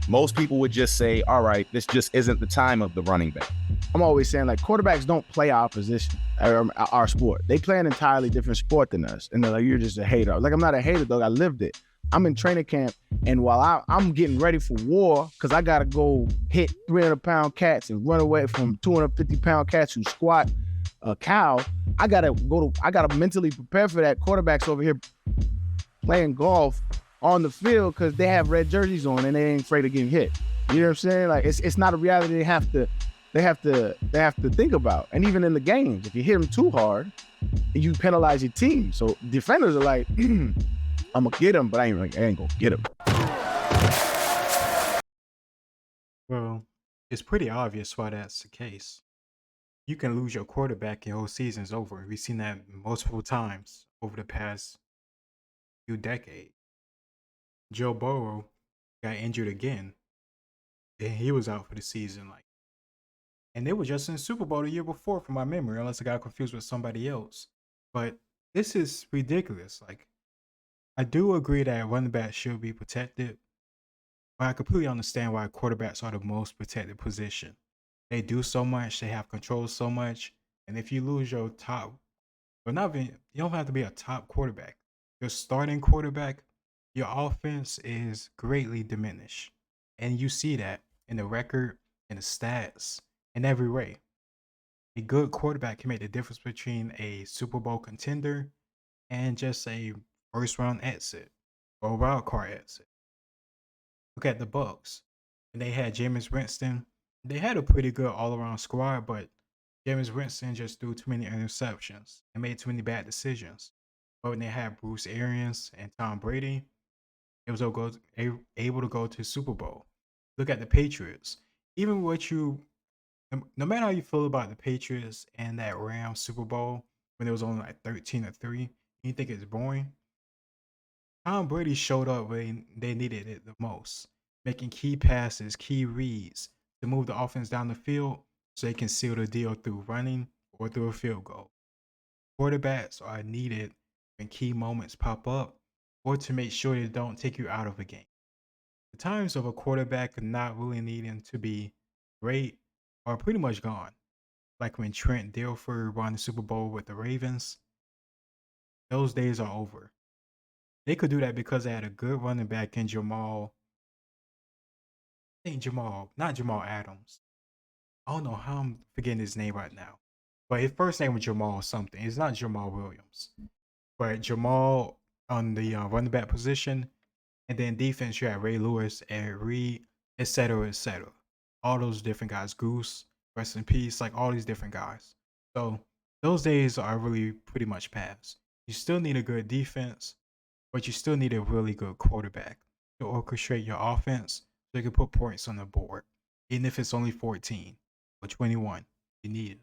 most people would just say, all right, this just isn't the time of the running back. I'm always saying, like, quarterbacks don't play our position, our sport. They play an entirely different sport than us. And they're like, you're just a hater. Like, I'm not a hater, though. I lived it. I'm in training camp, and while I'm getting ready for war, because I got to go hit 300-pound cats and run away from 250-pound cats who squat a cow, I got to mentally prepare for that. Quarterbacks over here playing golf on the field because they have red jerseys on and they ain't afraid of getting hit. You know what I'm saying? Like it's not a reality they have to think about. And even in the games, if you hit them too hard, you penalize your team. So defenders are like, I'm gonna get him, but I ain't gonna get him. Well, it's pretty obvious why that's the case. You can lose your quarterback and your whole season's over. We've seen that multiple times over the past few decades. Joe Burrow got injured again, and he was out for the season. And they were just in the Super Bowl the year before, from my memory, unless I got confused with somebody else. But this is ridiculous. I do agree that running backs should be protected, but I completely understand why quarterbacks are the most protected position. They do so much, they have control so much, and if you lose your top, but not even, you don't have to be a top quarterback. Your starting quarterback, your offense is greatly diminished, and you see that in the record, in the stats, in every way. A good quarterback can make the difference between a Super Bowl contender and just a first round exit or a wild card exit. Look at the Bucks. When they had Jameis Winston, they had a pretty good all around squad, but Jameis Winston just threw too many interceptions and made too many bad decisions. But when they had Bruce Arians and Tom Brady, it was able to go to Super Bowl. Look at the Patriots. Even no matter how you feel about the Patriots and that Rams Super Bowl when it was only like 13-3, you think it's boring. Tom Brady showed up when they needed it the most, making key passes, key reads to move the offense down the field so they can seal the deal through running or through a field goal. Quarterbacks are needed when key moments pop up or to make sure they don't take you out of a game. The times of a quarterback not really needing to be great are pretty much gone. Like when Trent Dilfer won the Super Bowl with the Ravens, those days are over. They could do that because they had a good running back in not Jamal Adams. I don't know how I'm forgetting his name right now. But his first name was Jamal something. It's not Jamal Williams. But Jamal on the running back position. And then defense, you had Ray Lewis, Eric Reed, etc., etc. All those different guys. Goose, rest in peace. Like all these different guys. So those days are really pretty much past. You still need a good defense, but you still need a really good quarterback to orchestrate your offense so you can put points on the board. Even if it's only 14 or 21, you need it.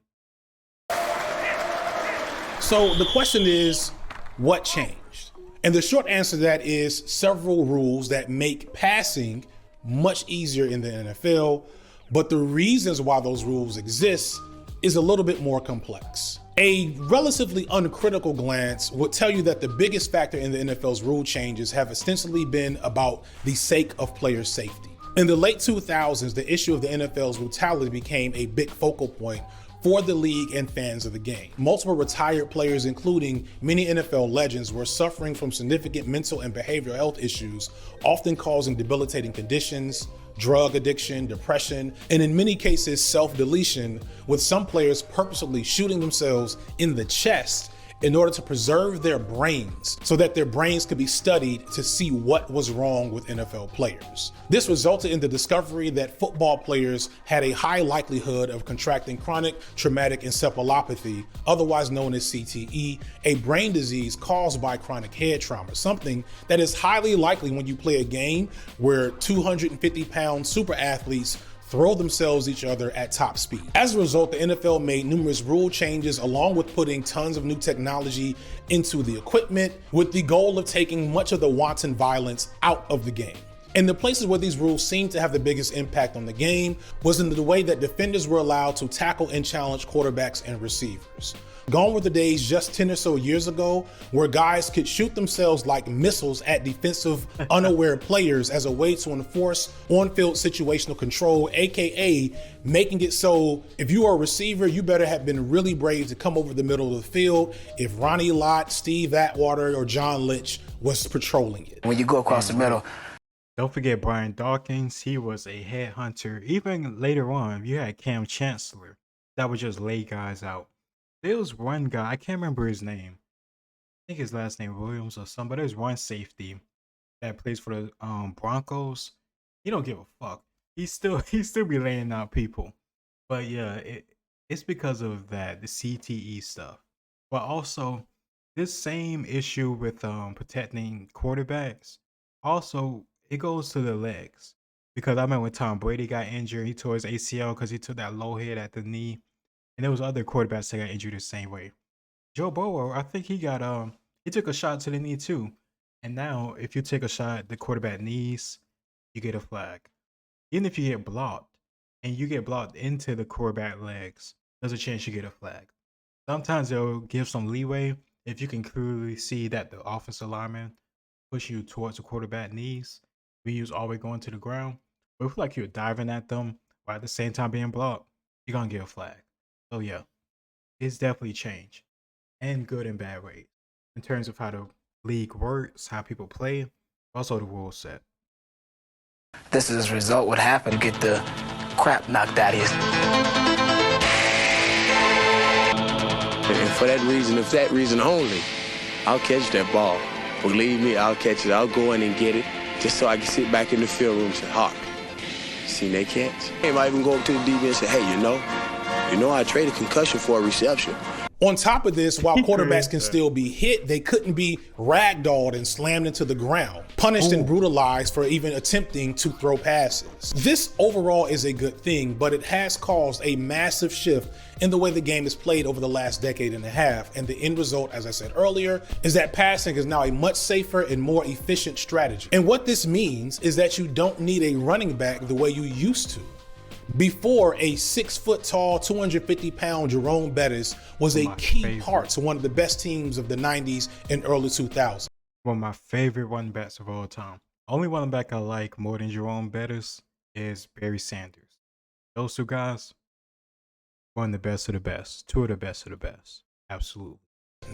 So the question is, what changed? And the short answer to that is several rules that make passing much easier in the NFL, but the reasons why those rules exist is a little bit more complex. A relatively uncritical glance would tell you that the biggest factor in the NFL's rule changes have ostensibly been about the sake of player safety. In the late 2000s, the issue of the NFL's brutality became a big focal point for the league and fans of the game. Multiple retired players, including many NFL legends, were suffering from significant mental and behavioral health issues, often causing debilitating conditions, drug addiction, depression, and in many cases, self-deletion, with some players purposely shooting themselves in the chest in order to preserve their brains so that their brains could be studied to see what was wrong with NFL players. This resulted in the discovery that football players had a high likelihood of contracting chronic traumatic encephalopathy, otherwise known as CTE, a brain disease caused by chronic head trauma, something that is highly likely when you play a game where 250-pound super athletes throw themselves each other at top speed. As a result, the NFL made numerous rule changes along with putting tons of new technology into the equipment with the goal of taking much of the wanton violence out of the game. And the places where these rules seemed to have the biggest impact on the game was in the way that defenders were allowed to tackle and challenge quarterbacks and receivers. Gone were the days just 10 or so years ago where guys could shoot themselves like missiles at defensive, unaware players as a way to enforce on-field situational control, aka making it so if you are a receiver, you better have been really brave to come over the middle of the field if Ronnie Lott, Steve Atwater, or John Lynch was patrolling it. When you go across the middle. Don't forget Brian Dawkins. He was a headhunter. Even later on, you had Cam Chancellor that would just lay guys out. There was one guy, I can't remember his name. I think his last name Williams or something, but there's one safety that plays for the Broncos, he don't give a fuck. He still be laying out people. But yeah, it's because of that, the CTE stuff. But also this same issue with protecting quarterbacks, also it goes to the legs. Because I remember when Tom Brady got injured, he tore his ACL because he took that low hit at the knee. And there was other quarterbacks that got injured the same way. Joe Burrow, I think he took a shot to the knee too. And now if you take a shot at the quarterback knees, you get a flag. Even if you get blocked and you get blocked into the quarterback legs, there's a chance you get a flag. Sometimes they'll give some leeway if you can clearly see that the offensive lineman push you towards the quarterback knees. We use all the way going to the ground. But if like you're diving at them while at the same time being blocked, you're gonna get a flag. So yeah, it's definitely changed. And good and bad ways. In terms of how the league works, how people play, also the rules set. This is a result what happened. Get the crap knocked out of you. And for that reason, if that reason only, I'll catch that ball. Believe me, I'll catch it. I'll go in and get it just so I can sit back in the field room and say, Hawk, seen that catch? I might even go up to the DB and say, hey, you know I traded concussion for a reception. On top of this, while quarterbacks can still be hit, they couldn't be ragdolled and slammed into the ground, punished and brutalized for even attempting to throw passes. This overall is a good thing, but it has caused a massive shift in the way the game is played over the last decade and a half. And the end result, as I said earlier, is that passing is now a much safer and more efficient strategy. And what this means is that you don't need a running back the way you used to. Before, a 6 foot tall, 250 pound Jerome Bettis was a key part to one of the best teams of the 90s and early 2000s. One of my favorite running backs of all time. Only running back I like more than Jerome Bettis is Barry Sanders. Those two guys, one of the best of the best. Two of the best of the best. Absolutely.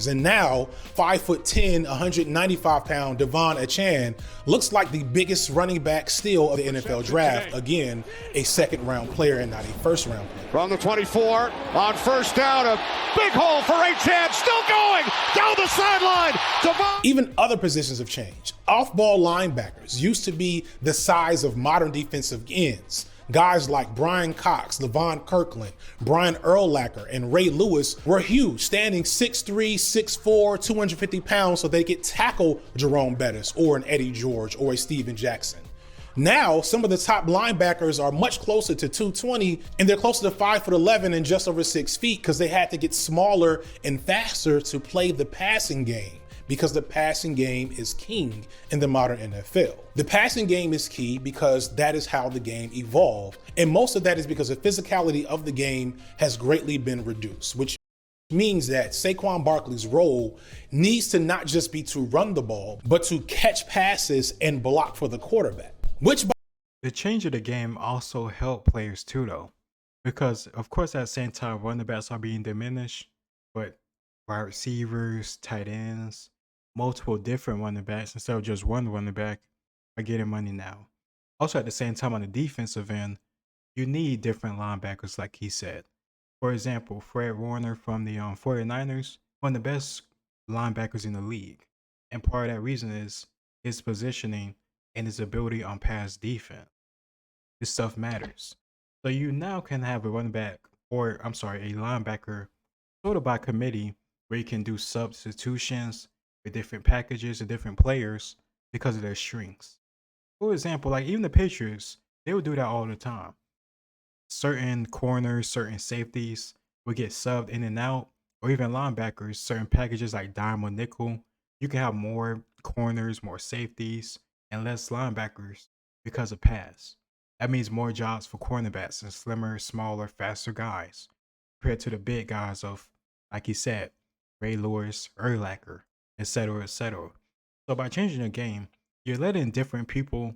And now, 5'10", 195 pound Devon Achane looks like the biggest running back still of the NFL draft. Again, a second round player and not a first round player. From the 24 on first down, a big hole for Achane, still going down the sideline. Devon. Even other positions have changed. Off-ball linebackers used to be the size of modern defensive ends. Guys like Brian Cox, Levon Kirkland, Brian Urlacher, and Ray Lewis were huge, standing 6'3", 6'4", 250 pounds, so they could tackle Jerome Bettis or an Eddie George or a Steven Jackson. Now, some of the top linebackers are much closer to 220, and they're closer to 5'11" and just over 6 feet because they had to get smaller and faster to play the passing game, because the passing game is king in the modern NFL. The passing game is key because that is how the game evolved. And most of that is because the physicality of the game has greatly been reduced, which means that Saquon Barkley's role needs to not just be to run the ball, but to catch passes and block for the quarterback. The change of the game also helped players too, though, because of course at the same time running backs are being diminished, but wide receivers, tight ends, multiple different running backs instead of just one running back are getting money now. Also at the same time on the defensive end, you need different linebackers like he said. For example, Fred Warner from the 49ers, one of the best linebackers in the league. And part of that reason is his positioning and his ability on pass defense. This stuff matters. So you now can have a running back, or I'm sorry, a linebacker sort of by committee where you can do substitutions with different packages and different players because of their strengths. For example, like even the Patriots, they would do that all the time. Certain corners, certain safeties would get subbed in and out, or even linebackers, certain packages like dime or nickel. You can have more corners, more safeties, and less linebackers because of pass. That means more jobs for cornerbacks and slimmer, smaller, faster guys compared to the big guys of, like he said, Ray Lewis, Urlacher, etc., etc. So by changing the game, you're letting different people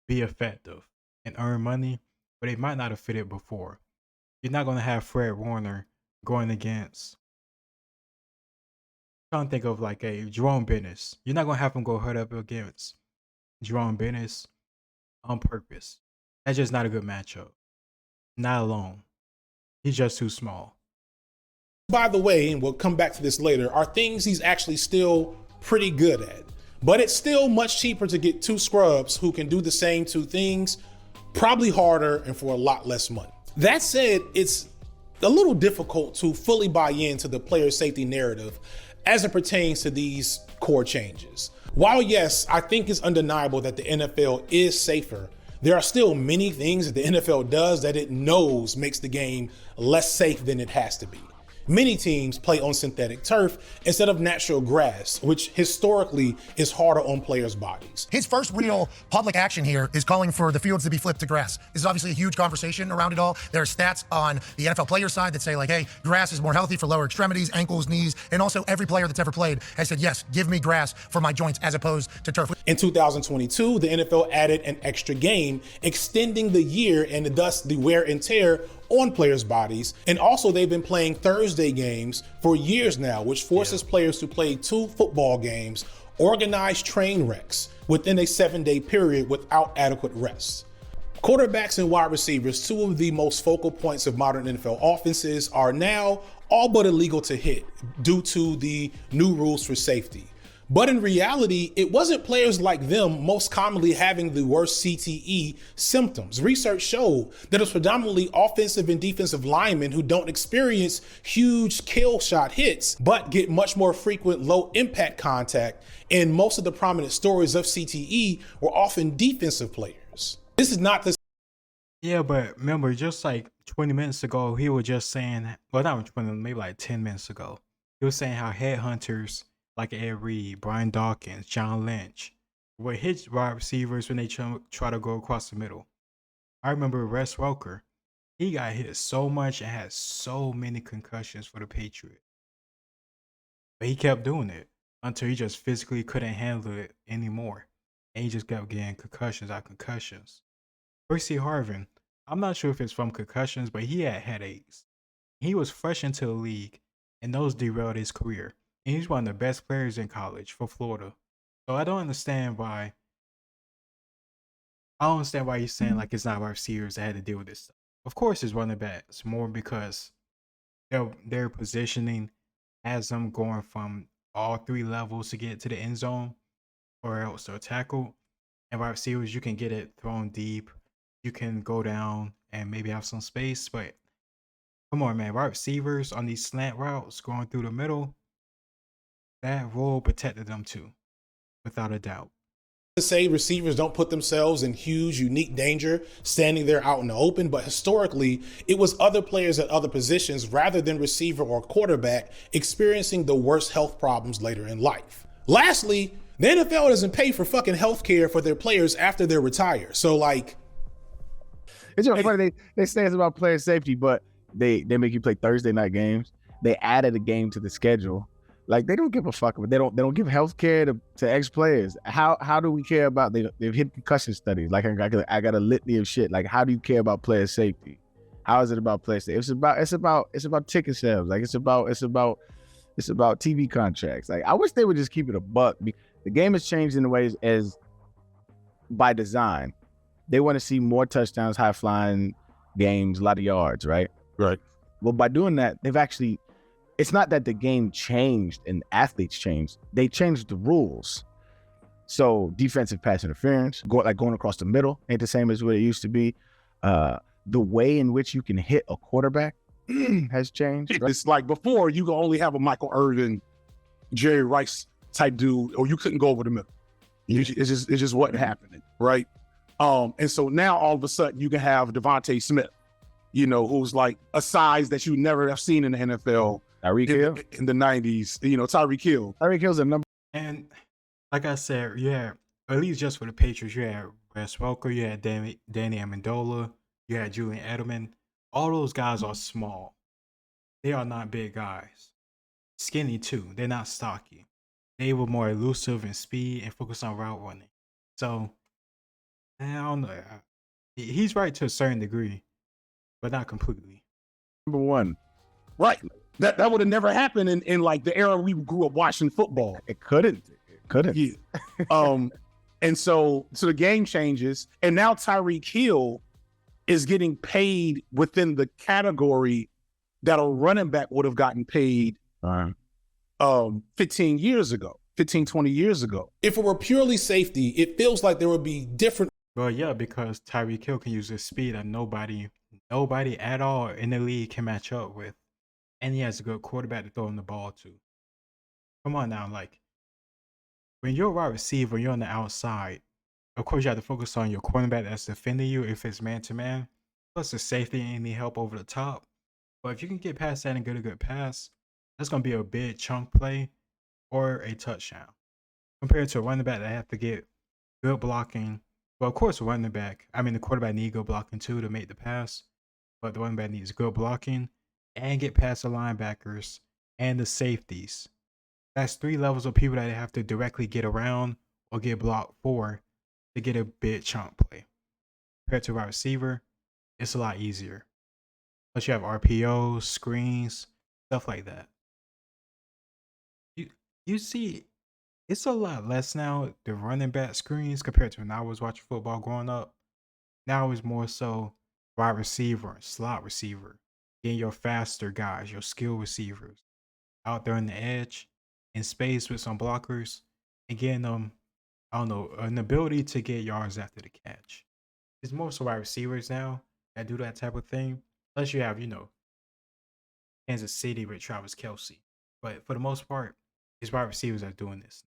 be effective and earn money, but they might not have fitted before. You're not going to have Fred Warner going against, I'm trying to think of like a Jerome Bettis. You're not going to have him go hurt up against Jerome Bettis on purpose. That's just not a good matchup. Not alone. He's just too small. By the way, and we'll come back to this later, are things he's actually still pretty good at. but it's still much cheaper to get 2 scrubs who can do the same 2 things, probably harder and for a lot less money. That said, it's a little difficult to fully buy into the player safety narrative as it pertains to these core changes. While yes, I think it's undeniable that the NFL is safer, there are still many things that the NFL does that it knows makes the game less safe than it has to be. Many teams play on synthetic turf instead of natural grass, which historically is harder on players' bodies. His first real public action here is calling for the fields to be flipped to grass. This is obviously a huge conversation around it all. There are stats on the NFL player side that say like, hey, grass is more healthy for lower extremities, ankles, knees, and also every player that's ever played has said, yes, give me grass for my joints as opposed to turf. In 2022, the NFL added an extra game, extending the year and thus the wear and tear on players' bodies. And also they've been playing Thursday games for years now, which forces players to play 2 football games, organized train wrecks within a 7-day period without adequate rest. Quarterbacks and wide receivers, 2 of the most focal points of modern NFL offenses, are now all but illegal to hit due to the new rules for safety. But in reality, it wasn't players like them most commonly having the worst CTE symptoms. Research showed that it's predominantly offensive and defensive linemen who don't experience huge kill shot hits, but get much more frequent low impact contact. And most of the prominent stories of CTE were often defensive players. This is not the... Yeah, but remember, just like 20 minutes ago, he was just saying, well, not 20, maybe like 10 minutes ago, he was saying how headhunters like Ed Reed, Brian Dawkins, John Lynch would hit wide receivers when they try to go across the middle. I remember Wes Welker. He got hit so much and had so many concussions for the Patriots. But he kept doing it until he just physically couldn't handle it anymore. And he just kept getting concussions after concussions. Percy Harvin, I'm not sure if it's from concussions, but he had headaches. He was fresh into the league, and those derailed his career. And he's one of the best players in college for Florida. So I don't understand why he's saying like it's not our receivers that had to deal with this stuff. Of course it's running backs, more because their positioning has them going from all 3 levels to get to the end zone or else to a tackle. And wide receivers, you can get it thrown deep. You can go down and maybe have some space. But come on, man. Wide receivers on these slant routes going through the middle, that role protected them too, without a doubt. To say receivers don't put themselves in huge, unique danger standing there out in the open, but historically, it was other players at other positions rather than receiver or quarterback experiencing the worst health problems later in life. Lastly, the NFL doesn't pay for fucking health care for their players after they're retired. So like... It's just funny, they say it's about player safety, but they make you play Thursday night games. They added a game to the schedule. Like they don't give a fuck, but they don't give health care to ex players. How do we care about they've hit concussion studies? Like I got a litany of shit. Like how do you care about player safety? How is it about player safety? It's about ticket sales. Like it's about TV contracts. Like I wish they would just keep it a buck. The game has changed in the ways as by design. They want to see more touchdowns, high flying games, a lot of yards, right? Right. Well, by doing that, they've actually. It's not that the game changed and athletes changed. They changed the rules. So defensive pass interference, going across the middle ain't the same as what it used to be. The way in which you can hit a quarterback has changed. Right? It's like before, you could only have a Michael Irvin, Jerry Rice type dude, or you couldn't go over the middle. It just wasn't happening, right? And so now all of a sudden you can have Devontae Smith, who's like a size that you never have seen in the NFL. Tyreek Hill in the 90s, Tyreek Hill. Tyreek Hill's a number. And like I said, at least just for the Patriots, you had Wes Welker, you had Danny Amendola, you had Julian Edelman. All those guys are small. They are not big guys. Skinny too. They're not stocky. They were more elusive in speed and focused on route running. So, I don't know. He's right to a certain degree, but not completely. Number one. Right. That would have never happened in like the era we grew up watching football. It couldn't. Yeah. And so the game changes, and now Tyreek Hill is getting paid within the category that a running back would have gotten paid 15 years ago. 15, 20 years ago. If it were purely safety, it feels like there would be different. Well, yeah, because Tyreek Hill can use his speed that nobody at all in the league can match up with. And he has a good quarterback to throw him the ball to. Come on now, like, when you're a wide receiver, you're on the outside. Of course, you have to focus on your cornerback that's defending you if it's man-to-man. Plus the safety and any help over the top. But if you can get past that and get a good pass, that's going to be a big chunk play or a touchdown. Compared to a running back that have to get good blocking. Well, of course, the quarterback needs good blocking too to make the pass. But the running back needs good blocking and get past the linebackers and the safeties. That's 3 levels of people that they have to directly get around or get blocked for to get a big chunk play. Compared to a wide receiver, it's a lot easier. Plus you have RPOs, screens, stuff like that. You see, it's a lot less now, the running back screens compared to when I was watching football growing up. Now it's more so wide receiver and slot receiver. Getting your faster guys, your skill receivers out there on the edge in space with some blockers and getting them, an ability to get yards after the catch. It's more so wide receivers now that do that type of thing. Unless you have, Kansas City with Travis Kelce. But for the most part, it's wide receivers that are doing this.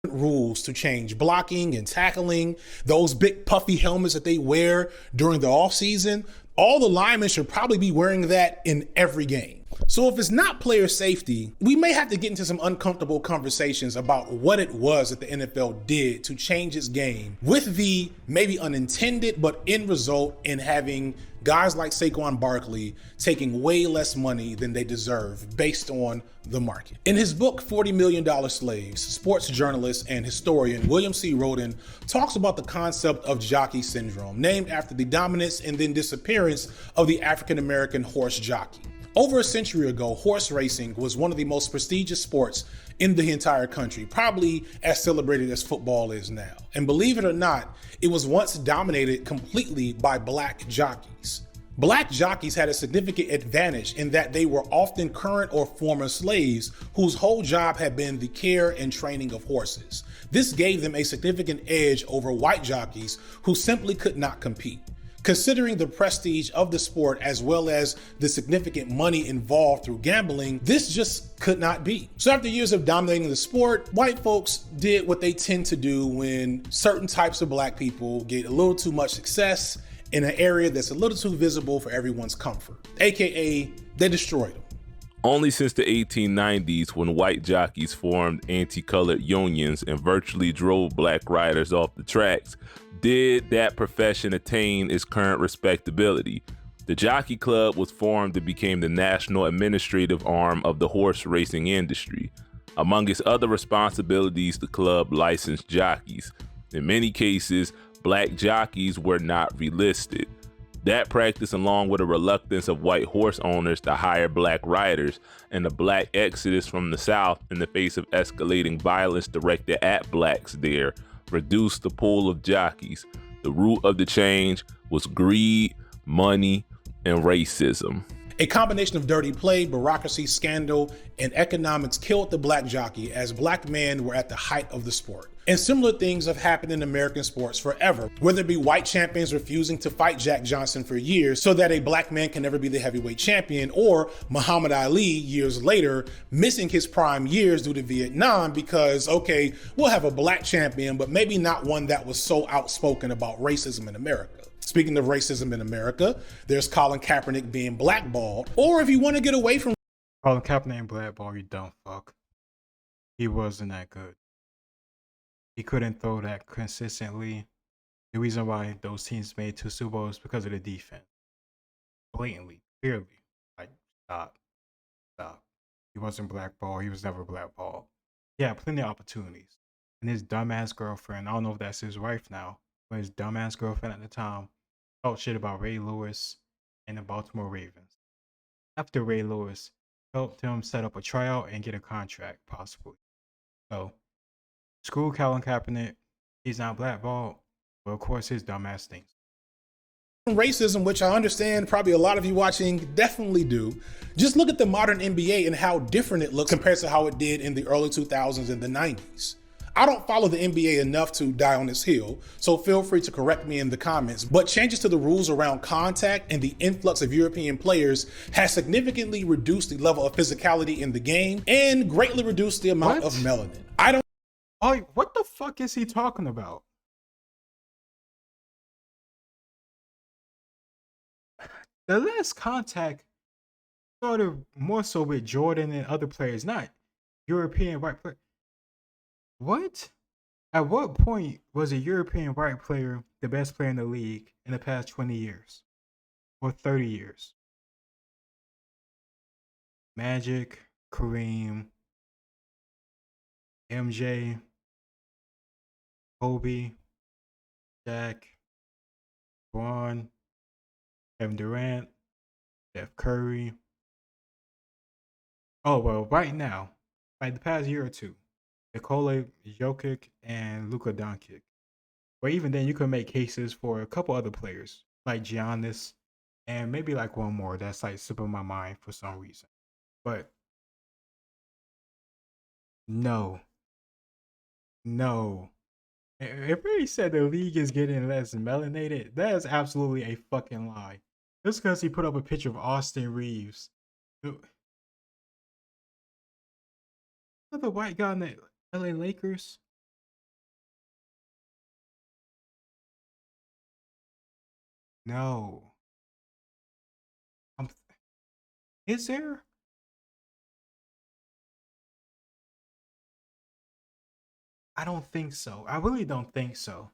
Rules to change blocking and tackling, those big puffy helmets that they wear during the offseason. All the linemen should probably be wearing that in every game. So if it's not player safety, we may have to get into some uncomfortable conversations about what it was that the NFL did to change its game, with the maybe unintended but end result in having guys like Saquon Barkley taking way less money than they deserve based on the market. In his book, $40 Million Slaves, sports journalist and historian William C. Roden talks about the concept of jockey syndrome, named after the dominance and then disappearance of the African-American horse jockey. Over a century ago, horse racing was one of the most prestigious sports in the entire country, probably as celebrated as football is now. And believe it or not, it was once dominated completely by black jockeys. Black jockeys had a significant advantage in that they were often current or former slaves whose whole job had been the care and training of horses. This gave them a significant edge over white jockeys who simply could not compete. Considering the prestige of the sport as well as the significant money involved through gambling, this just could not be. So after years of dominating the sport, white folks did what they tend to do when certain types of black people get a little too much success in an area that's a little too visible for everyone's comfort, aka they destroyed them. Only since the 1890s, when white jockeys formed anti-colored unions and virtually drove black riders off the tracks, did that profession attain its current respectability. The Jockey Club was formed and became the national administrative arm of the horse racing industry. Among its other responsibilities, the club licensed jockeys. In many cases, black jockeys were not relisted. That practice, along with a reluctance of white horse owners to hire black riders and the black exodus from the South in the face of escalating violence directed at blacks there, reduced the pool of jockeys. The root of the change was greed, money, and racism. A combination of dirty play, bureaucracy, scandal, and economics killed the black jockey as black men were at the height of the sport. And similar things have happened in American sports forever, whether it be white champions refusing to fight Jack Johnson for years so that a black man can never be the heavyweight champion, or Muhammad Ali years later missing his prime years due to Vietnam because, okay, we'll have a black champion, but maybe not one that was so outspoken about racism in America. Speaking of racism in America, there's Colin Kaepernick being blackballed, or if you want to get away from Colin Kaepernick and blackball, you dumb fuck. He wasn't that good. He couldn't throw that consistently. The reason why those teams made 2 Super Bowls is because of the defense. Blatantly, clearly. Like, stop. He wasn't blackballed. He was never blackballed. He had plenty of opportunities. And his dumbass girlfriend, I don't know if that's his wife now, but his dumbass girlfriend at the time talked shit about Ray Lewis and the Baltimore Ravens. After Ray Lewis helped him set up a tryout and get a contract, possibly. So, screw Colin Kaepernick. He's not blackballed, but of course his dumbass stinks. racism, which I understand probably a lot of you watching definitely do. Just look at the modern NBA and how different it looks compared to how it did in the early 2000s and the 90s. I don't follow the NBA enough to die on this hill, so feel free to correct me in the comments, but changes to the rules around contact and the influx of European players has significantly reduced the level of physicality in the game and greatly reduced the amount of melanin. Oh, what the fuck is he talking about? The last contact started more so with Jordan and other players, not European white players. What? At what point was a European white player the best player in the league in the past 20 years or 30 years? Magic, Kareem, MJ, Kobe, Shaq, Braun, Kevin Durant, Steph Curry. Oh, well, right now, like the past year or two, Nikola Jokic and Luka Doncic. But even then, you could make cases for a couple other players like Giannis and maybe like one more that's like slipping my mind for some reason. But no, no. If he said the league is getting less melanated, that is absolutely a fucking lie. Just because he put up a picture of Austin Reeves. The white guy in the LA Lakers. No. Is there? I don't think so. I really don't think so.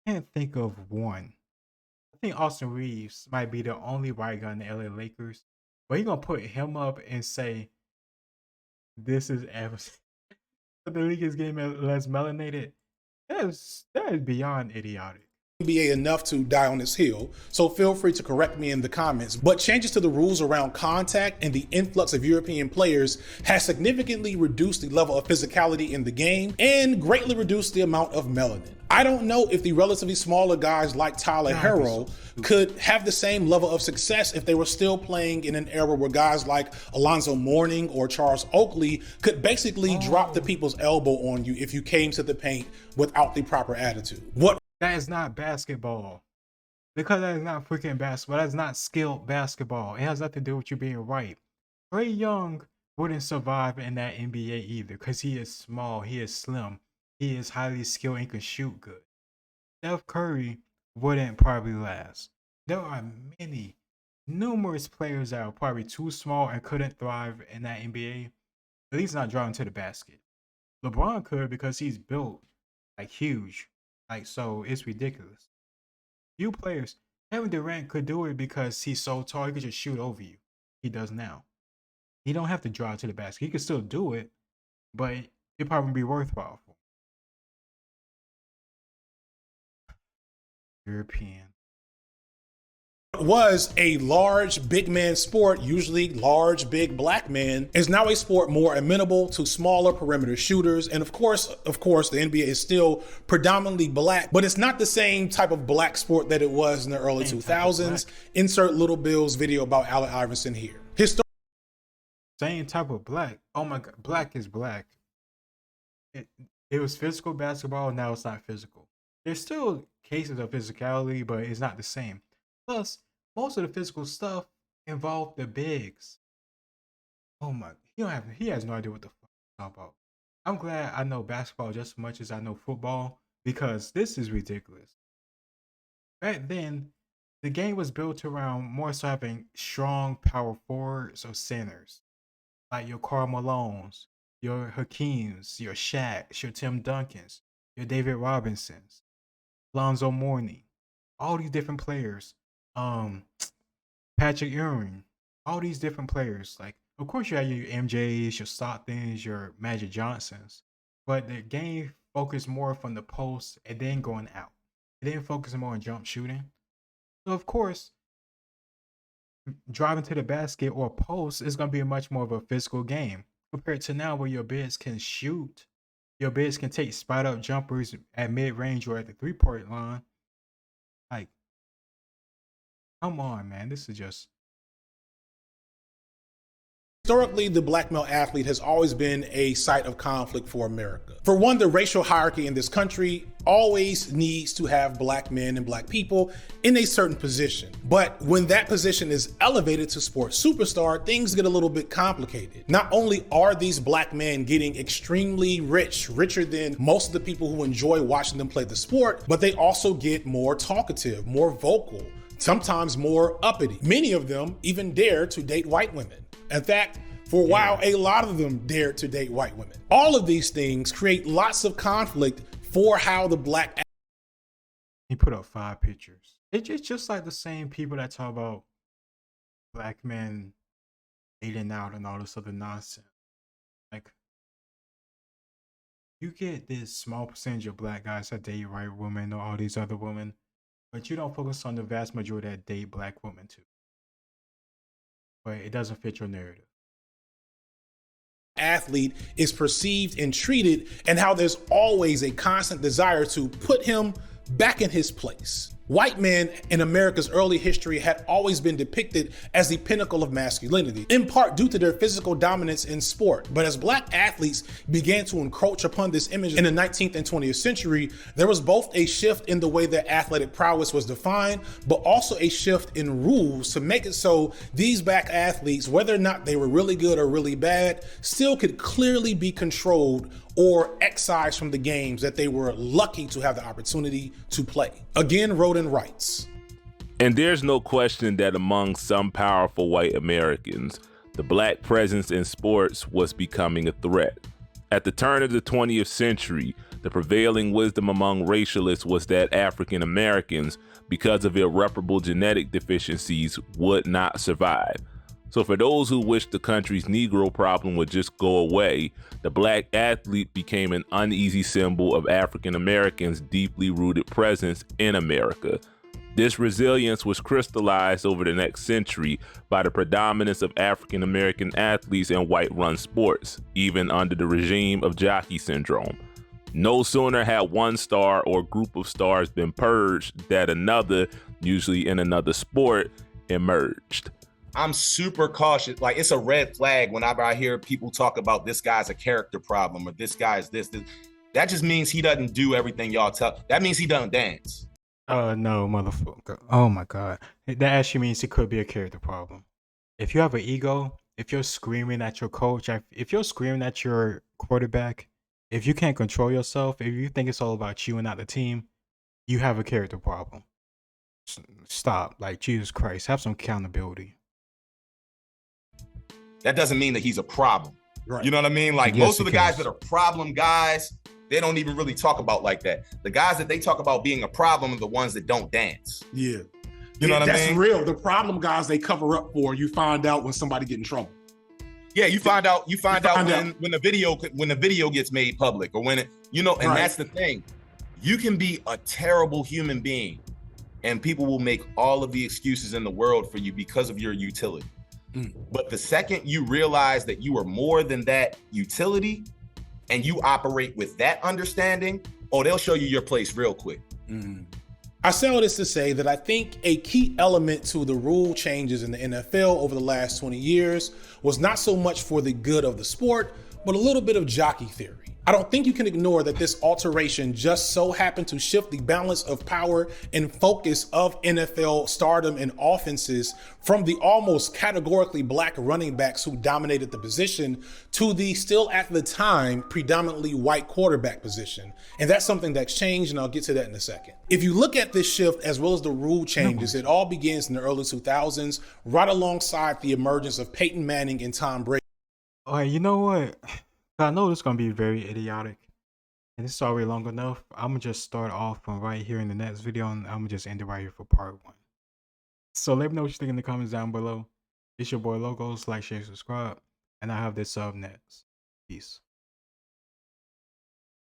Can't think of one. I think Austin Reeves might be the only white guy in the LA Lakers. But you gonna put him up and say this is evidence the league is getting less melanated? That is beyond idiotic. NBA enough to die on this hill, so feel free to correct me in the comments, but changes to the rules around contact and the influx of European players has significantly reduced the level of physicality in the game and greatly reduced the amount of melanin. I don't know if the relatively smaller guys like Tyler Herro could have the same level of success if they were still playing in an era where guys like Alonzo Mourning or Charles Oakley could basically drop the people's elbow on you if you came to the paint without the proper attitude. That is not basketball. Because that is not freaking basketball. That is not skilled basketball. It has nothing to do with you being right. Trae Young wouldn't survive in that NBA either because he is small, he is slim, he is highly skilled and can shoot good. Steph Curry wouldn't probably last. There are numerous players that are probably too small and couldn't thrive in that NBA, at least not driving to the basket. LeBron could because he's built like huge. Like, so it's ridiculous. Few players, Kevin Durant could do it because he's so tall, he could just shoot over you. He does now. He don't have to drive to the basket. He could still do it, but it probably be worthwhile for him. European. Was a large big man sport, usually large big black man, is now a sport more amenable to smaller perimeter shooters. And of course, the NBA is still predominantly black, but it's not the same type of black sport that it was in the early 2000s. Insert Little Bill's video about Allen Iverson here. Same type of black. Oh my God, black is black. It was physical basketball, now it's not physical. There's still cases of physicality, but it's not the same. Plus, most of the physical stuff involved the bigs. Oh my, he has no idea what the fuck he's talking about. I'm glad I know basketball just as much as I know football because this is ridiculous. Back then, the game was built around more so having strong power forwards or centers. Like your Karl Malones, your Hakeems, your Shaqs, your Tim Duncans, your David Robinsons, Lonzo Mourning, all these different players. Patrick Ewing, all these different players. Like, of course, you have your MJs, your Stocktons, your Magic Johnsons, but the game focused more from the post and then going out. It didn't focus more on jump shooting. So, of course, driving to the basket or post is going to be much more of a physical game compared to now where your bigs can shoot. Your bigs can take spot up jumpers at mid range or at the 3-point line. Like, Come on, man. This is just Historically, the black male athlete has always been a site of conflict for America. For one, the racial hierarchy in this country always needs to have black men and black people in a certain position. But when that position is elevated to sports superstar, things get a little bit complicated. Not only are these black men getting extremely rich, richer than most of the people who enjoy watching them play the sport, but they also get more talkative, more vocal, sometimes more uppity. Many of them even dare to date white women. In fact, for a while, a lot of them dared to date white women. All of these things create lots of conflict for how the black. he put up 5 pictures. It's just like the same people that talk about black men dating out and all this other nonsense. Like, you get this small percentage of black guys that date white women or all these other women, but you don't focus on the vast majority that date black women too. But it doesn't fit your narrative. Athlete is perceived and treated, and how there's always a constant desire to put him back in his place. White men in America's early history had always been depicted as the pinnacle of masculinity, in part due to their physical dominance in sport. But as black athletes began to encroach upon this image in the 19th and 20th century, there was both a shift in the way that athletic prowess was defined, but also a shift in rules to make it so these black athletes, whether or not they were really good or really bad, still could clearly be controlled or excised from the games that they were lucky to have the opportunity to play. Again, Roden writes. And there's no question that among some powerful white Americans, the black presence in sports was becoming a threat. At the turn of the 20th century, the prevailing wisdom among racialists was that African Americans, because of irreparable genetic deficiencies, would not survive. So for those who wish the country's Negro problem would just go away, the black athlete became an uneasy symbol of African Americans' deeply rooted presence in America. This resilience was crystallized over the next century by the predominance of African American athletes in white-run sports, even under the regime of jockey syndrome. No sooner had one star or group of stars been purged that another, usually in another sport, emerged. I'm super cautious. Like, it's a red flag whenever I hear people talk about this guy's a character problem or this guy's this. That just means he doesn't do everything y'all tell. That means he doesn't dance. No, motherfucker. Oh my God. That actually means it could be a character problem. If you have an ego, if you're screaming at your coach, if you're screaming at your quarterback, if you can't control yourself, if you think it's all about you and not the team, you have a character problem. Stop. Like, Jesus Christ, have some accountability. That doesn't mean that he's a problem. Right. You know what I mean? Like, most of the guys that are problem guys, they don't even really talk about like that. The guys that they talk about being a problem are the ones that don't dance. Yeah. You know what I mean? That's real. The problem guys they cover up for, you find out when somebody get in trouble. Yeah, you find out when the video gets made public, or when it, you know, and Right. That's the thing. You can be a terrible human being and people will make all of the excuses in the world for you because of your utility. But the second you realize that you are more than that utility and you operate with that understanding, oh, they'll show you your place real quick. I say all this to say that I think a key element to the rule changes in the NFL over the last 20 years was not so much for the good of the sport, but a little bit of jockey theory. I don't think you can ignore that this alteration just so happened to shift the balance of power and focus of NFL stardom and offenses from the almost categorically black running backs who dominated the position to the still at the time predominantly white quarterback position. And that's something that's changed, and I'll get to that in a second. If you look at this shift as well as the rule changes, it all begins in the early 2000s, right alongside the emergence of Peyton Manning and Tom Brady. All right, you know what? I know this is going to be very idiotic, and it's already long enough. I'm going to just start off from right here in the next video, and I'm going to just end it right here for part 1. So let me know what you think in the comments down below. It's your boy Logos. Like, share, subscribe, and I have this up next. Peace.